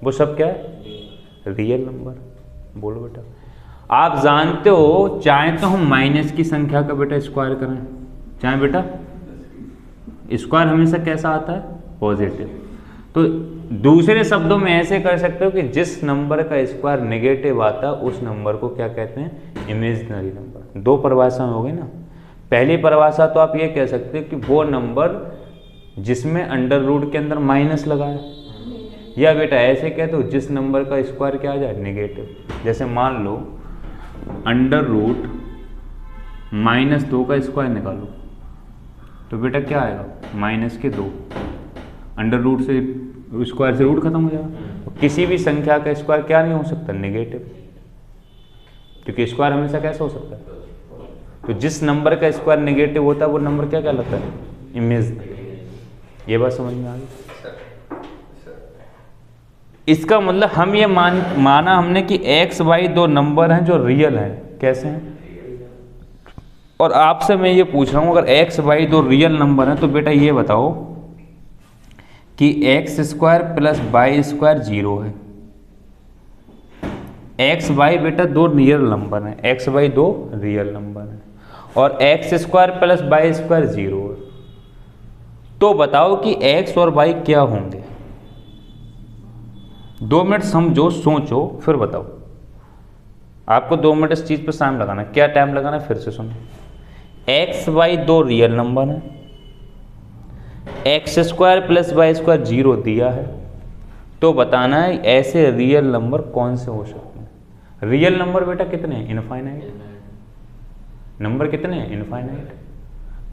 S1: वो सब क्या है? Real number. बोलो बेटा। आप जानते हो चाहे तो हम माइनस की संख्या का बेटा स्क्वायर करें, चाहे बेटा स्क्वायर हमेशा कैसा आता है? पॉजिटिव। तो दूसरे शब्दों में ऐसे कर सकते हो कि जिस नंबर का स्क्वायर नेगेटिव आता है उस नंबर को क्या कहते हैं? Imaginary number. 2 परिभाषा हो गई ना। पहली परिभाषा तो आप ये कह सकते हो कि वो नंबर जिसमें अंडर रूट के अंदर माइनस लगा है, या बेटा ऐसे कहते हो जिस नंबर का स्क्वायर क्या आ जाए? नेगेटिव। जैसे मान लो अंडर रूट -2 का स्क्वायर निकालो तो बेटा क्या आएगा? -2। अंडर रूट से स्क्वायर से रूट खत्म हो जाएगा। किसी भी संख्या का स्क्वायर क्या नहीं हो सकता? नेगेटिव, क्योंकि स्क्वायर हमेशा कैसा हो सकता है? तो जिस नंबर का स्क्वायर नेगेटिव होता है वो नंबर क्या कहलाता है? इमेजिनरी। ये बात समझ में आ गई? इसका मतलब हम ये माना हमने कि x y 2 नंबर हैं जो रियल हैं। कैसे हैं? और आपसे मैं ये पूछ रहा हूँ अगर x y 2 रियल नंबर हैं तो बेटा ये बताओ कि x square plus y square 0 है। x y बेटा 2 रियल नंबर हैं, x y 2 रियल नंबर हैं, और x square plus y square 0 है। तो बताओ कि x और y क्या होंगे? 2 मिनट समझो, सोचो, फिर बताओ। आपको 2 मिनट इस चीज़ पर टाइम लगाना है। क्या टाइम लगाना है? फिर से सुनो। x y 2 रियल नंबर है, x square plus y square 0 दिया है, तो बताना है ऐसे रियल नंबर कौन से हो सकते हैं। रियल नंबर बेटा कितने हैं? इनफाइनाइट। नंबर कितने हैं? इनफाइनाइट।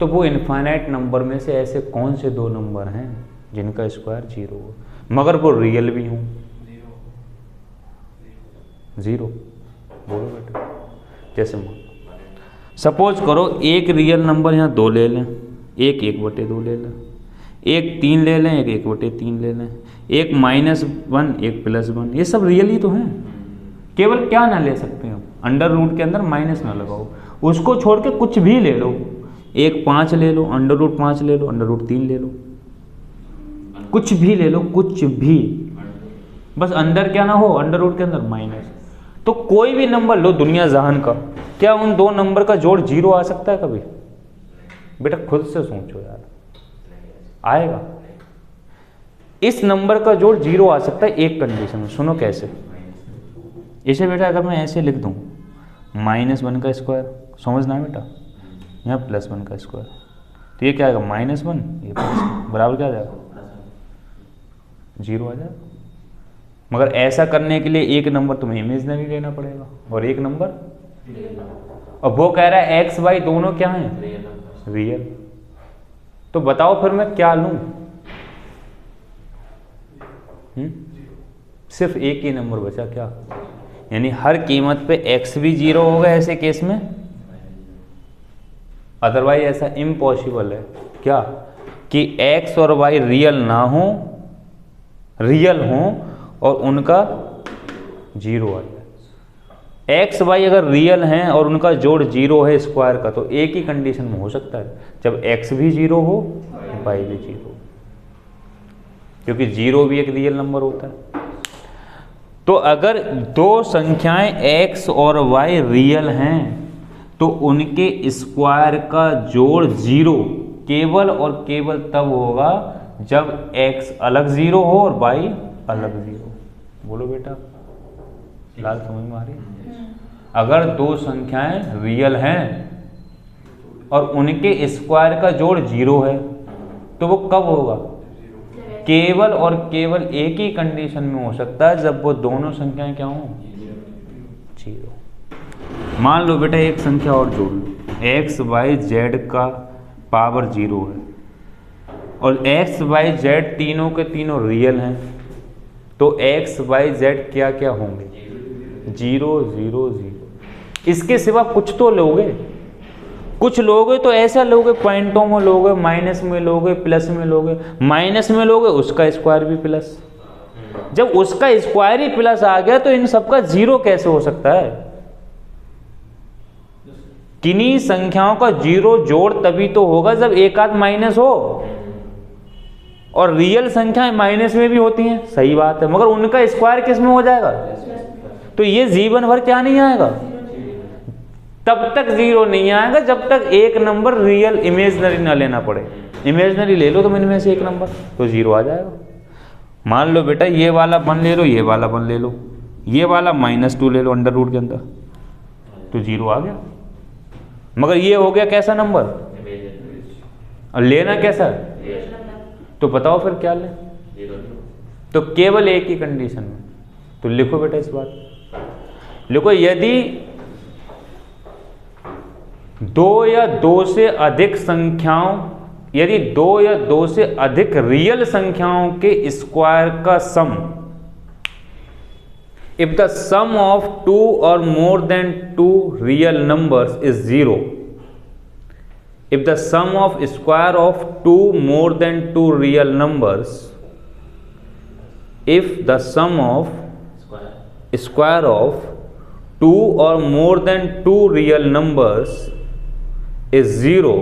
S1: तो वो इनफाइनाइट नंबर में से ऐसे कौन से 2 नंबर हैं जिनका स्क्वायर 0 हो मगर वो रियल भी हों? 0। बोलो बेटा। जैसे सपोज करो एक रियल नंबर यहाँ 2 ले लें, एक 1/2 ले लें, एक 3 ले लें, एक 1/3 ले लें, एक -1 एक +1, ये सब रियल ही तो हैं। केवल क्या ना ले सकते हैं, अंडर रूट के अंदर माइनस ना लगाओ, उसको छोड़ के कुछ भी ले लो, एक 5 ले लो, √5 ले लो, √3 ले लो, कुछ भी ले लो, कुछ भी, बस अंदर क्या ना हो, अंडर रूट के अंदर माइनस। तो कोई भी नंबर लो दुनिया जहान का, क्या उन दो नंबर का जोड़ 0 आ सकता है कभी? बेटा खुद से सोचो यार, आएगा? इस नंबर का जोड़ 0 आ सकता है एक कंडीशन में, सुनो कैसे। इसे बेटा अगर मैं ऐसे लिख दूं, -1 का स्क्वायर, समझना है बेटा, यहाँ +1 का स्क्वायर, तो ये क्या आएगा, -1, ये बराबर क्या आ जाएगा, 0 आ जाएगा। मगर ऐसा करने के लिए एक नंबर तुम्हें इमेजिनरी लेना पड़ेगा और एक नंबर, और वो कह रहा है x y दोनों क्या हैं, रियल। तो बताओ फिर मैं क्या लूं? सिर्फ एक ही नंबर बचा, क्या? यानी हर कीमत पे x भी 0 होगा ऐसे केस में, अदरवाइज ऐसा इम्पॉसिबल है क्या कि x और y रियल ना हो, रियल हो और उनका 0 आ जाए। x y अगर रियल हैं और उनका जोड़ 0 है स्क्वायर का, तो एक ही कंडीशन में हो सकता है, जब x भी 0 हो, y भी 0 हो, क्योंकि 0 भी एक रियल नंबर होता है। तो अगर दो संख्याएं x और y रियल हैं तो उनके स्क्वायर का जोड़ 0 केवल और केवल तब होगा जब x अलग 0 हो और y अलग 0। बोलो बेटा, लाल समझ में आ रही? अगर दो संख्याएं रियल हैं और उनके स्क्वायर का जोड़ 0 है तो वो कब होगा? केवल और केवल एक ही कंडीशन में हो सकता है, जब वो दोनों संख्याएं क्या हों, 0। मान लो बेटा एक संख्या और जोड़ लो, x y z का पावर 0 है और x y z तीनों के तीनों रियल हैं, तो x y z क्या क्या होंगे, 0 0 0। इसके सिवा कुछ तो लोगे, कुछ लोगे तो ऐसा लोगे पॉइंटों में लोगे, माइनस में लोगे, प्लस में लोगे। माइनस में लोगे उसका स्क्वायर भी प्लस, जब उसका स्क्वायर ही प्लस आ गया तो इन सबका 0 कैसे हो सकता है? किन्हीं संख्याओं का 0 जोड़ तभी तो होगा जब एक आध माइनस हो, और रियल संख्याएं माइनस में भी होती हैं, सही बात है, मगर उनका स्क्वायर किस में हो जाएगा? तो ये जीवन भर क्या नहीं आएगा? तब तक 0 नहीं आएगा जब तक एक नंबर रियल इमेजिनरी ना लेना पड़े। इमेजिनरी ले लो तुम इनमें से एक नंबर तो 0 आ जाएगा। मान लो बेटा ये वाला 1 ले लो, ये वाला 1 ले लो, ये वाला -2 ले लो अंडर रूट के अंदर, तो 0 आ गया। मगर ये हो गया कैसा नंबर, और लेना कैसा, तो बताओ फिर क्या लें? तो केवल एक ही कंडीशन में। तो लिखो बेटा इस बात, लिखो यदि 2 या 2 से अधिक संख्याओं, यदि 2 या 2 से अधिक रियल संख्याओं के स्क्वायर का सम, if the sum of 2 or more than 2 real numbers is 0, if the sum of square of 2 more than 2 real numbers, if the sum of square of 2 or more than 2 real numbers is 0,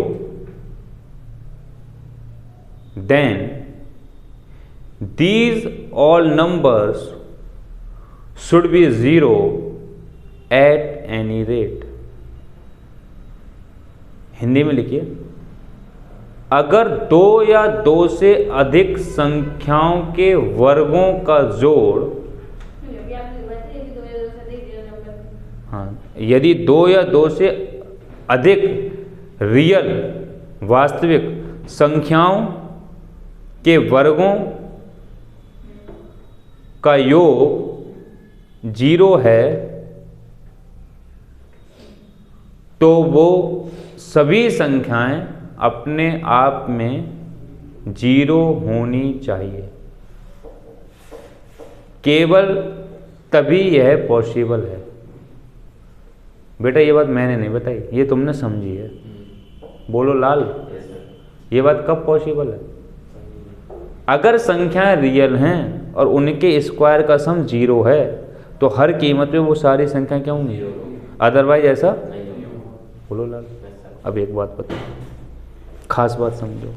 S1: then these all numbers should be 0 at any rate। Hindi में लिखिए, अगर 2 या 2 से अधिक संख्याओं के वर्गों का जोड़, हाँ, यदि 2 या 2 से अधिक रियल वास्तविक संख्याओं के वर्गों का योग 0 है, तो वो सभी संख्याएं अपने आप में 0 होनी चाहिए। केवल तभी यह पॉसिबल है। बेटा ये बात मैंने नहीं बताई, ये तुमने समझी है। बोलो लाल, ये बात कब पॉसिबल है? अगर संख्याएं रियल हैं और उनके स्क्वायर का सम 0 है तो हर कीमत पे वो सारी संख्याएं क्या होंगी? अदरवाइज ऐसा बोलो लाल। अब एक बात बताओ, खास बात समझो।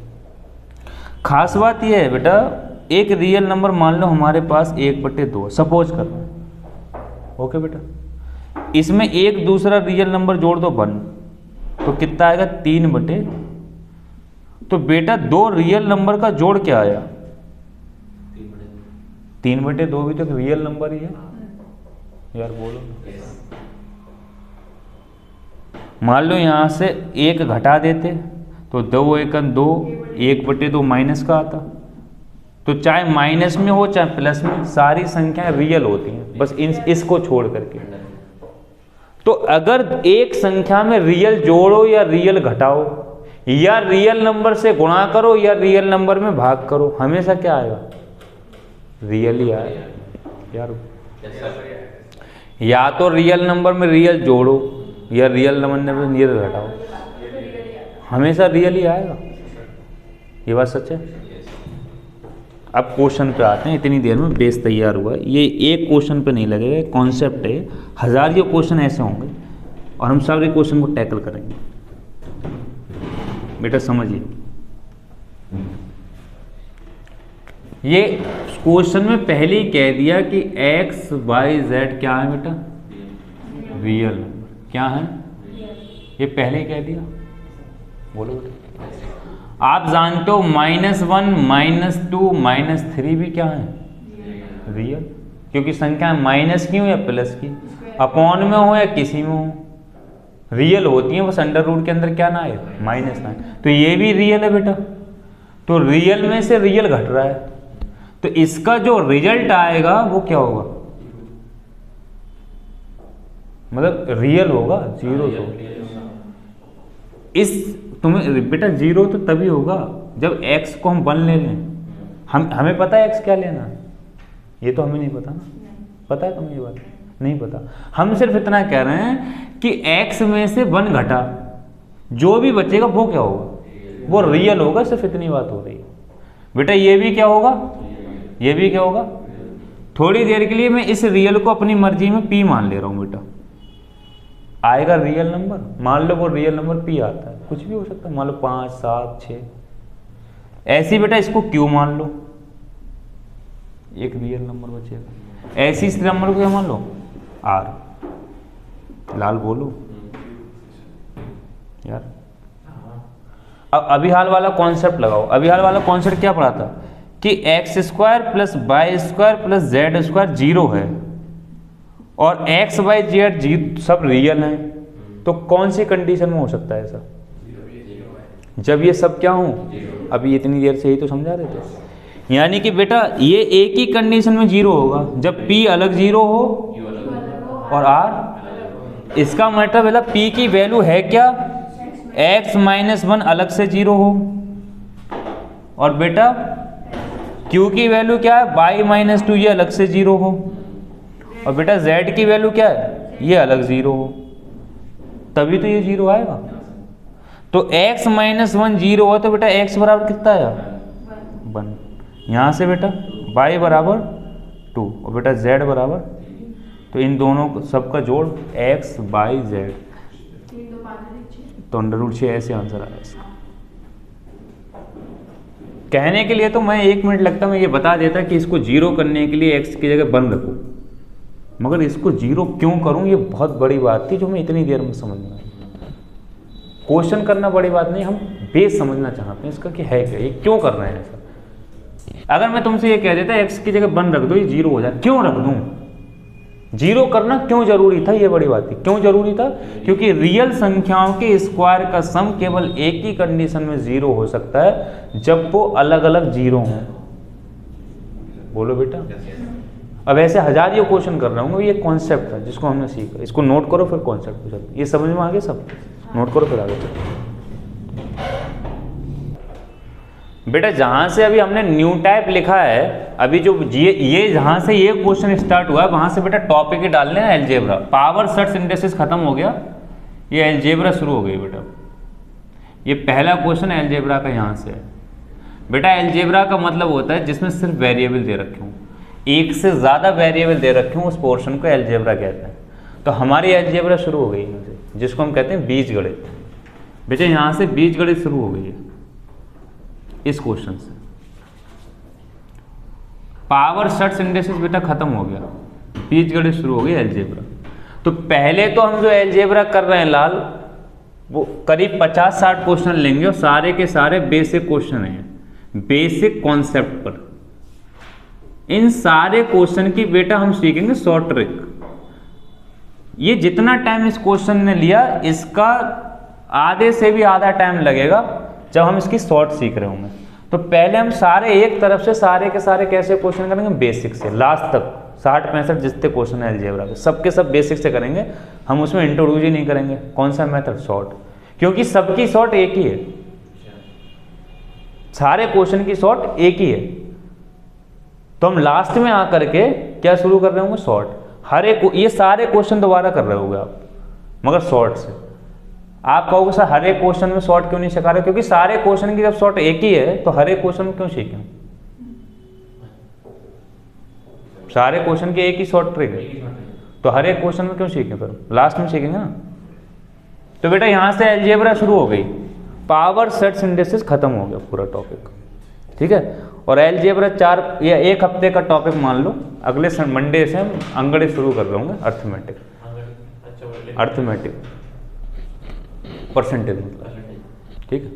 S1: खास बात ये है बेटा, एक रियल नंबर मान लो हमारे पास 1/2 सपोज कर रहे हैं, ओके बेटा। इसमें एक दूसरा रियल नंबर जोड़ दो 1, तो कितना आएगा? 3/। तो बेटा 2 रियल नंबर का जोड़ क्या आया? 3/2 भी तो एक रियल नंबर ही है यार, बोलो। मान लो यहां से 1 घटा देते तो 2 1 2, 1/2 माइनस का आता। तो चाहे माइनस में हो चाहे प्लस में, सारी संख्याएं रियल होती हैं, बस इसको छोड़ करके। तो अगर एक संख्या में रियल जोड़ो या रियल घटाओ, या रियल नंबर से गुणा करो या रियल नंबर में भाग करो, हमेशा क्या आएगा? रियल ही आएगा यार। या तो रियल नंबर में रियल जोड़ो या रियल नंबर में रियल घटाओ, हमेशा रियल ही आएगा। ये बात सच है। अब क्वेश्चन पे आते हैं, इतनी देर में बेस तैयार हुआ। ये एक क्वेश्चन पे नहीं लगेगा, कॉन्सेप्ट है। हजारियों क्वेश्चन ऐसे होंगे और हम सारे क्वेश्चन को टैकल करेंगे। बेटा समझिए, ये क्वेश्चन में पहले ही कह दिया कि x y z क्या है बेटा? Real number. क्या है? ये पहले ही कह दिया, बोलो बेटा। आप जानते हो -1 -2 -3 भी क्या है? रियल। क्योंकि संख्या माइनस की हो या प्लस की, अपॉन में हो या किसी में हो, रियल होती है, बस अंडर रूट के अंदर क्या ना है? माइनस ना है। तो ये भी रियल है बेटा। तो रियल में से रियल घट रहा है, तो इसका जो रिजल्ट आएगा वो क्या होगा? मतलब रियल होगा, 0 होगा। इस तुम्हें बेटा 0 तो तभी होगा जब x को हम 1 ले लें। हमें पता है x क्या लेना है? ये तो हमें नहीं पता ना। पता है तुम्हें ये बात? नहीं पता। हम सिर्फ इतना कह रहे हैं कि x में से 1 घटा, जो भी बचेगा वो क्या होगा? वो रियल होगा। सिर्फ इतनी बात हो रही है बेटा। ये भी क्या होगा? ये भी क्या होगा? थोड़ी देर के लिए मैं इस रियल को अपनी मर्जी में p मान ले रहा हूं बेटा। आएगा रियल नंबर, मान लो वो रियल नंबर p आता है, कुछ भी हो सकता है, मान लो 5 7 6। ऐसी बेटा इसको q मान लो, एक रियल नंबर बचेगा। ऐसी इस नंबर को क्या मान लो? r। लाल बोलो यार। अब अभी हाल वाला कॉन्सेप्ट लगाओ। अभी हाल वाला कॉन्सेप्ट क्या पढ़ा था कि x² + y² + z² 0 है और x y z सब रियल हैं। तो कौन सी कंडीशन में हो सकता है ऐसा? जब ये सब क्या हो? अभी इतनी देर से ही तो समझा रहे थे। यानी कि बेटा ये एक ही कंडीशन में 0 होगा, जब p अलग 0 हो और r। इसका मतलब बेटा p की वैल्यू है क्या? x - 1 अलग से 0 हो, और बेटा q की वैल्यू क्या है? y - 2 ये अलग से 0 हो, और बेटा z की वैल्यू क्या है? ये अलग 0 हो, तभी तो ये 0 आएगा। तो x - 1 0 हो तो बेटा x बराबर कितना आया? 1। यहाँ से बेटा y बराबर 2 और बेटा z बराबर, तो इन दोनों सबका जोड़ x y z, तो √6 ऐसे आंसर आया इसका। कहने के लिए तो मैं 1 मिनट लगता, मैं ये बता देता कि इसको 0 करने के लिए x की जगह 1 रखो, मगर इसको 0 क्यों करूं ये बहुत बड़ी बात थी जो मैं इतनी देर में समझ में आई। क्वेश्चन करना बड़ी बात नहीं, हम बेस समझना चाहते हैं इसका कि है क्या, ये क्यों कर रहे हैं ऐसा। अगर मैं तुमसे ये कह देता x की जगह 1 रख दो, ये 0 हो जाए, क्यों रख दूं? 0 करना क्यों जरूरी था? ये बड़ी बात थी। क्यों जरूरी था? क्योंकि रियल संख्याओं के स्क्वायर का सम केवल एक ही कंडीशन में 0 हो सकता है, जब वो अलग अलग 0 हों। बोलो बेटा। अब ऐसे हजारियों क्वेश्चन कर रहा हूँ, ये कॉन्सेप्ट है जिसको हमने सीखा, इसको नोट करो फिर कॉन्सेप्ट को चलते। ये समझ में आ गया सब? नोट करो फिर आगे चलो। बेटा जहां से अभी हमने न्यू टाइप लिखा है, अभी जो ये जहां से ये क्वेश्चन स्टार्ट हुआ है वहां से बेटा टॉपिक ही डालने हैं अलजेब्रा। पावर सेट सिंथेसिस खत्म हो गया, ये अलजेब्रा शुरू हो गई बेटा। ये पहला क्वेश्चन अलजेब्रा का यहाँ से है। बेटा अलजेब्रा का मतलब होता है जिसमें सिर्फ वेरिएबल दे रखे हों, एक से ज़्यादा वेरिएबल दे रखे हों, उस पोर्शन को अलजेब्रा कहते हैं। तो हमारी अलजेब्रा शुरू हो गई यहाँ से, जिसको हम कहते हैं बीजगणित। बेटा यहाँ से बीजगणित शुरू हो गई है इस क्वेश्चन से। पावर सर्च इंडेक्सेस बेटा खत्म हो गया, बीजगणित शुरू हो गई अलजेब्रा। तो पहले तो हम जो अलजेब्रा कर रहे हैं लाल, वो करीब 50-60 क्वेश्चन लेंगे और सारे के सारे बेसिक क्वेश्चन हैं, बेसिक कॉन्सेप्ट पर। इन सारे क्वेश्चन की बेटा हम सीखेंगे शॉर्ट ट्रिक। ये जितना टाइम इस क्वेश्चन ने लिया, इसका आधे से भी आधा टाइम लगेगा जब हम इसकी शॉर्ट सीख रहे होंगे। तो पहले हम सारे एक तरफ से सारे के सारे कैसे क्वेश्चन करेंगे, बेसिक से लास्ट तक 60-65 जितने क्वेश्चन है अलजेब्रा के, सबके सब बेसिक से करेंगे। हम उसमें इंट्रोड्यूस ही नहीं करेंगे। कौन सा मेथड, शॉर्ट, क्योंकि सबकी शॉर्ट एक ही है, सारे क्वेश्चन की शॉर्ट एक ही है। तो हम लास्ट में आकर के क्या शुरू कर रहे होंगे, शॉर्ट। हर एक ये सारे क्वेश्चन दोबारा कर रहे होंगे आप, मगर शॉर्ट से। आप कहोगे सर हर एक क्वेश्चन में शॉर्ट क्यों नहीं सिखा रहे, क्योंकि सारे क्वेश्चन की जब शॉर्ट एक ही है तो हर एक क्वेश्चन में क्यों सीखें, सारे क्वेश्चन की एक ही शॉर्ट ट्रिक है, तो हर एक क्वेश्चन में क्यों सीखें, फिर लास्ट में सीखेंगे ना। तो बेटा यहाँ से अलजेब्रा शुरू हो गई, पावर सेट्स इंडेक्सेस खत्म हो गया पूरा टॉपिक, ठीक है। और अलजेब्रा 4 या 1 हफ्ते का टॉपिक मान लो, अगले मंडे से हम अंगड़े शुरू कर रहे होंगे, अर्थमेटिक परसेंटेज मतलब, ठीक है।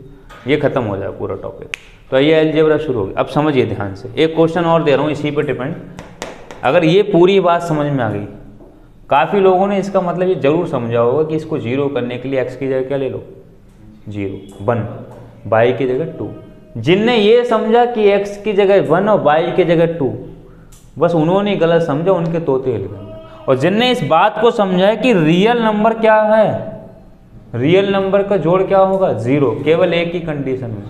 S1: ये खत्म हो जाए पूरा टॉपिक। तो ये अलजेब्रा शुरू हो गया। अब समझिए ध्यान से, एक क्वेश्चन और दे रहा हूँ इसी पे डिपेंड। अगर ये पूरी बात समझ में आ गई, काफ़ी लोगों ने इसका मतलब ये जरूर समझा होगा कि इसको जीरो करने के लिए एक्स की जगह क्या ले लो, 0 1, वाई की जगह 2। जिनने ये समझा कि एक्स की जगह 1 और वाई की जगह 2, बस उन्होंने गलत समझा, उनके तोते हिल गए। और जिनने इस बात को समझा है कि रियल नंबर क्या है, रियल नंबर का जोड़ क्या होगा, 0, केवल एक ही कंडीशन में,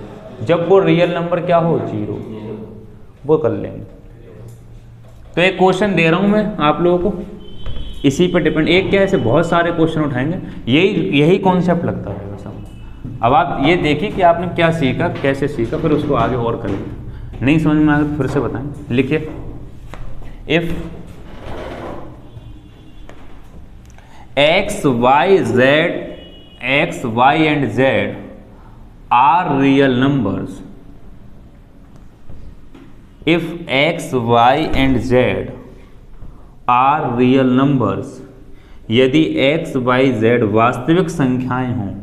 S1: जब वो रियल नंबर क्या हो, 0, वो कर लेंगे। तो एक क्वेश्चन दे रहा हूं मैं आप लोगों को, इसी पर डिपेंड, एक क्या ऐसे बहुत सारे क्वेश्चन उठाएंगे, यही कॉन्सेप्ट लगता है समझ। अब आप ये देखिए कि आपने क्या सीखा, कैसे सीखा, फिर उसको आगे और करेंगे। नहीं समझ में आया तो फिर से बताएं, लिखिए। If x, y and z are real numbers, if x, y and z are real numbers, यदि x, y, z वास्तविक संख्याएं हों,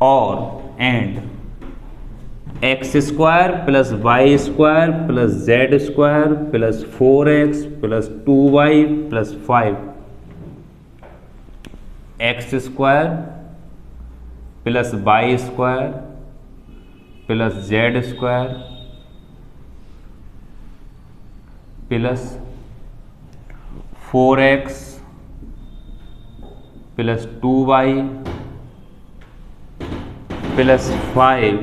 S1: और and x square plus y square plus z square plus 4x plus 2y plus 5, x square plus y square plus z square plus 4x plus 2y plus 5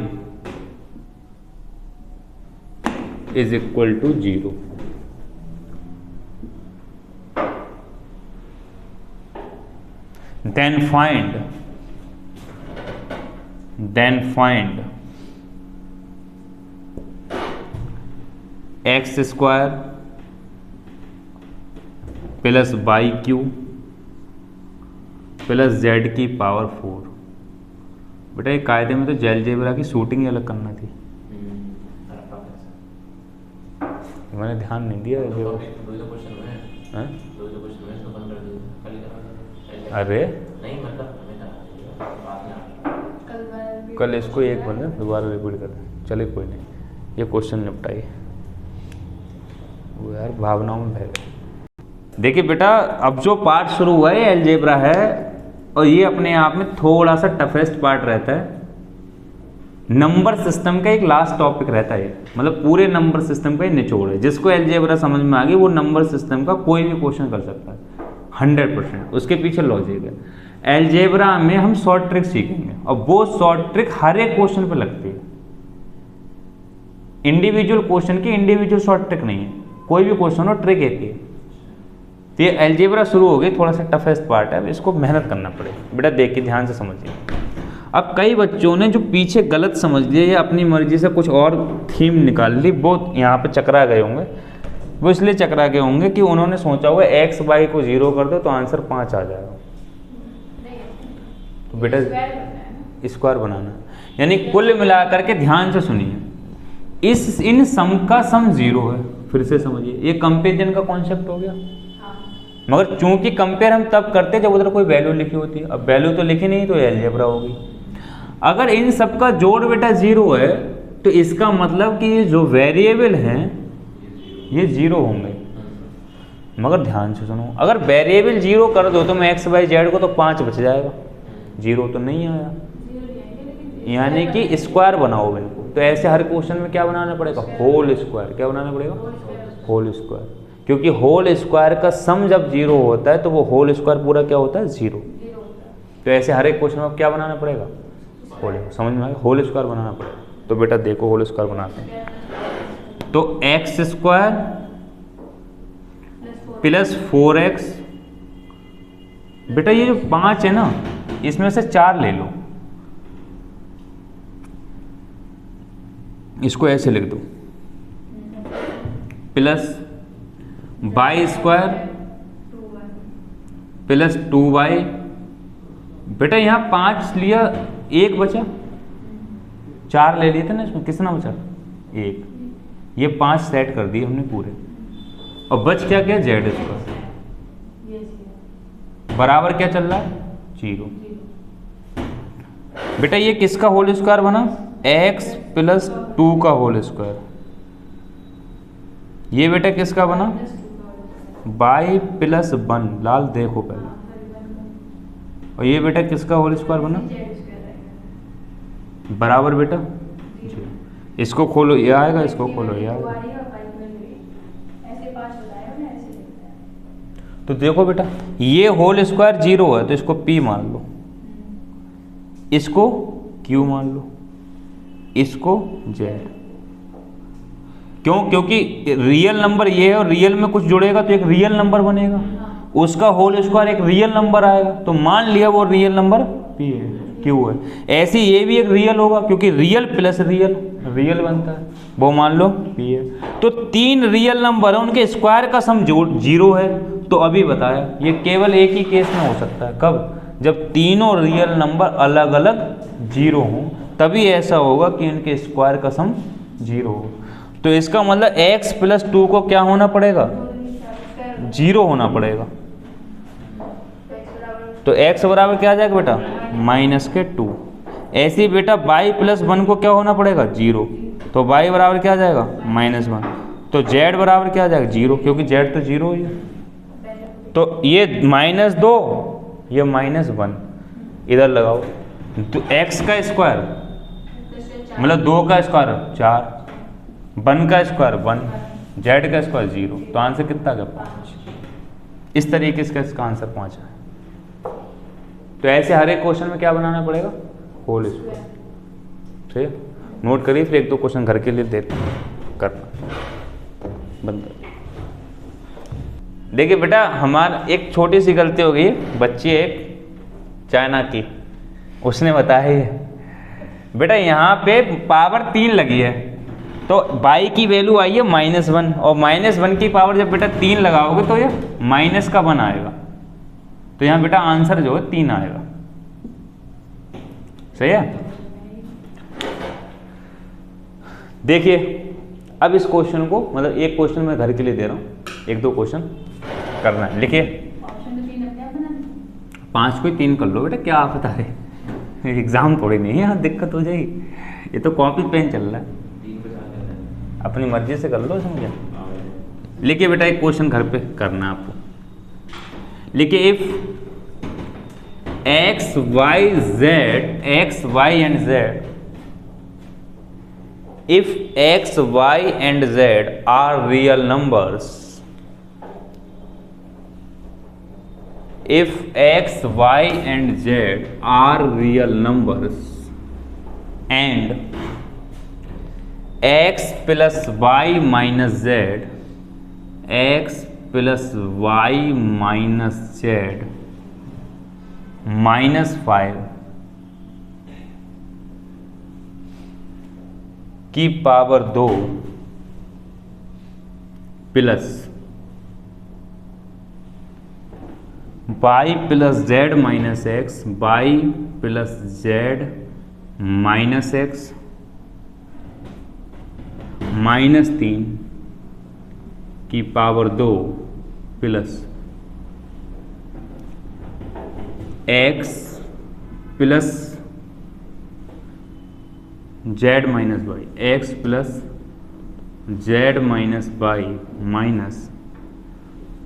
S1: is equal to 0। Then find x square plus y cube plus z की power 4। बेटा एक कायदे में तो algebra की shooting अलग करना थी, मैंने ध्यान नहीं दिया। अरे कल इसको एक बार दोबारा रिपीट कर दें, चलिए कोई नहीं, ये क्वेश्चन निपटाइए। वो यार भावनाओं में बह गए। देखिए बेटा, अब जो पार्ट शुरू हुआ है अलजेब्रा है, और ये अपने आप में थोड़ा सा टफेस्ट पार्ट रहता है। नंबर सिस्टम का एक लास्ट टॉपिक रहता है, मतलब पूरे नंबर सिस्टम का ही निचोड़ है। जिसको अलजेब्रा समझ में आ गई वो नंबर सिस्टम का कोई भी क्वेश्चन कर सकता है 100%। उसके पीछे लॉजिक है। अलजेब्रा में हम शॉर्ट ट्रिक सीखेंगे, और वो शॉर्ट ट्रिक हर एक क्वेश्चन पे लगती है। इंडिविजुअल क्वेश्चन की इंडिविजुअल शॉर्ट ट्रिक नहीं है, कोई भी क्वेश्चन हो ट्रिक एक ही है। तो ये अलजेब्रा शुरू हो गई, थोड़ा सा टफेस्ट पार्ट है, इसको मेहनत करना पड़ेगा। बेटा देख के ध्यान से समझिए। अब कई बच्चों ने जो पीछे गलत समझ लिया या अपनी मर्जी से कुछ और थीम निकाल ली, वो यहाँ पे चकरा गए होंगे। वो इसलिए चकरा गए होंगे कि उन्होंने सोचा हुआ एक्स वाई को 0 कर दो तो आंसर 5 आ जाएगा। तो बेटा स्क्वायर बनाना, यानी कुल मिलाकर के ध्यान से सुनिए, इन सम का सम 0 है। फिर से समझिए, ये कंपेरिजन का कॉन्सेप्ट हो गया। मगर चूंकि कंपेयर हम तब करते जब उधर कोई वैल्यू लिखी होती है, अब वैल्यू तो लिखी नहीं तो अलजेब्रा होगी। अगर इन सब का जोड़ बेटा 0 है तो इसका मतलब कि ये जो वेरिएबल हैं ये 0 होंगे। मगर ध्यान से सुनो, अगर वेरिएबल 0 कर दो तो मैं एक्स वाई जेड को तो 5 बच जाएगा, 0 तो नहीं आया, यानी कि स्क्वायर बनाओ इनको। तो ऐसे हर क्वेश्चन में क्या बनाना पड़ेगा, होल स्क्वायर। क्या बनाना पड़ेगा, होल स्क्वायर, क्योंकि होल स्क्वायर का सम जब 0 होता है तो वो होल स्क्वायर पूरा क्या होता है, 0। तो ऐसे हर एक क्वेश्चन में क्या बनाना पड़ेगा, होल। समझ में आया, होल स्क्वायर बनाना पड़ेगा। तो बेटा देखो होल स्क्वायर बनाते हैं, तो एक्स स्क्वायर प्लस 4x, बेटा ये जो 5 है ना इसमें से 4 ले लो, इसको ऐसे लिख दो, plus y square plus 2y। बेटा यहाँ 5 लिया, 1 बचा, 4 ले लिए थे ना इसमें, कितना बचा, 1। ये 5 सेट कर दिए हमने पूरे, और बच क्या गया, जेड स्क्वायर बराबर क्या चल रहा है, 0। बेटा ये किसका होल स्क्वायर बना, x प्लस 2 का होल स्क्वायर। ये बेटा किसका बना, y प्लस 1, लाल देखो पहले। और ये बेटा किसका होल स्क्वायर बना, बराबर बेटा 0। इसको खोलो ये आएगा, इसको खोलो ये आएगा। तो देखो बेटा ये होल स्क्वायर 0 है तो इसको p मान लो, इसको q मान लो, इसको z। क्यों, क्योंकि रियल नंबर ये है और रियल में कुछ जुड़ेगा तो एक रियल नंबर बनेगा, उसका होल स्क्वायर एक रियल नंबर आएगा, तो मान लिया वो रियल नंबर p है, q है। ऐसे ये भी एक रियल होगा क्योंकि रियल प्लस रियल रियल बनता है, वो मान लो p है। तो 3 रियल नंबर है, उनके स्क्वायर का सम 0 है। तो अभी बताया ये केवल एक ही केस में हो सकता है, कब, जब तीनों रियल नंबर अलग अलग 0 हों, तभी ऐसा होगा कि इनके स्क्वायर का सम 0 हो। तो इसका मतलब x प्लस 2 को क्या होना पड़ेगा, 0 होना पड़ेगा। तो x बराबर क्या आ जाएगा बेटा, -2। ऐसे ही बेटा y प्लस 1 को क्या होना पड़ेगा, 0। तो y बराबर क्या आ जाएगा, -1। तो z बराबर क्या आ जाएगा, 0, क्योंकि z तो 0 ही है। तो ये -2 ये -1 इधर लगाओ, तो x का स्क्वायर मतलब 2 का स्क्वायर 4, 1 का स्क्वायर 1, z का स्क्वायर 0। तो आंसर कितना का, 5। इस तरीके से इसका आंसर 5 है। तो ऐसे हर एक क्वेश्चन में क्या बनाना पड़ेगा, होल स्क्वायर। ठीक है, नोट करिए, फिर 1-2 क्वेश्चन घर के लिए देते करना बंद। देखिए बेटा हमारा एक छोटी सी गलती हो गई, बच्ची एक चाइना की, उसने बताया है बेटा यहाँ पे पावर 3 लगी है तो y की वैल्यू आई है -1, और -1 की पावर जब बेटा 3 लगाओगे तो ये माइनस का 1 आएगा। तो यहाँ बेटा आंसर जो है 3 आएगा। सही है। देखिए अब इस क्वेश्चन को, मतलब एक क्वेश्चन मैं घर के लिए दे रहा हूँ, 1-2 क्वेश्चन करना है। लिखिए 5 को 3 कर लो बेटा, क्या आप बता रहे, एग्जाम थोड़ी नहीं है, यहाँ दिक्कत हो जाएगी। ये तो कॉपी पेन चल रहा है, अपनी मर्जी से कर लो, समझे। लिखिए बेटा एक क्वेश्चन घर पे करना है आपको। लिखिए if x y and z, if x y and z are real numbers, if x y and z are real numbers and x plus y minus z, x plus y minus z -5 की power 2 plus y plus z minus x, y plus z minus x minus 3 की power 2 plus x plus z minus y, x plus z minus y minus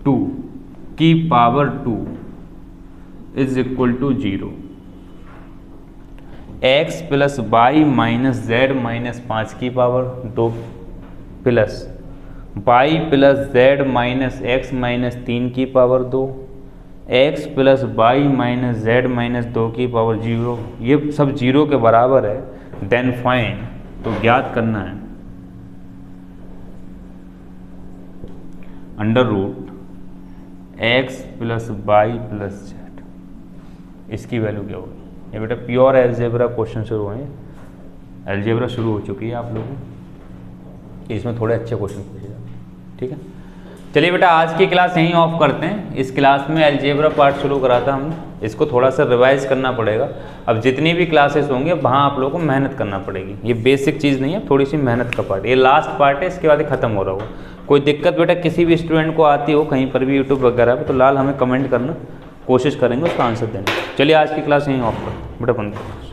S1: 2 की power 2 is equal to 0। X plus y minus z minus 5 की power 2 plus y plus z minus x minus 3 की power 2, x plus y minus z minus 2 की power 0, ये सब 0 के बराबर है। Then find, तो ज्ञात करना है under root x plus y plus z, इसकी वैल्यू क्या होगी। ये बेटा प्योर एलजेब्रा क्वेश्चन शुरू हुए, एलजेब्रा शुरू हो चुकी है आप लोगों की, इसमें थोड़े अच्छे क्वेश्चन पूछे जाते हैं। ठीक है, चलिए बेटा आज की क्लास यहीं ऑफ करते हैं। इस क्लास में एलजेब्रा पार्ट शुरू करा था हमने, इसको थोड़ा सा रिवाइज करना पड़ेगा। अब जितनी भी क्लासेस होंगे वहाँ आप लोगों को मेहनत करना पड़ेगी, ये बेसिक चीज़ नहीं है, थोड़ी सी मेहनत का पार्ट, ये लास्ट पार्ट है, इसके बाद ही खत्म हो रहा होगा। कोई दिक्कत बेटा किसी भी स्टूडेंट को आती हो कहीं पर भी यूट्यूब वगैरह पर, तो लाल हमें कमेंट करना, कोशिश करेंगे उसका आंसर देने। चलिए आज की क्लास यहीं ऑफ करते बेटा, बंद करो।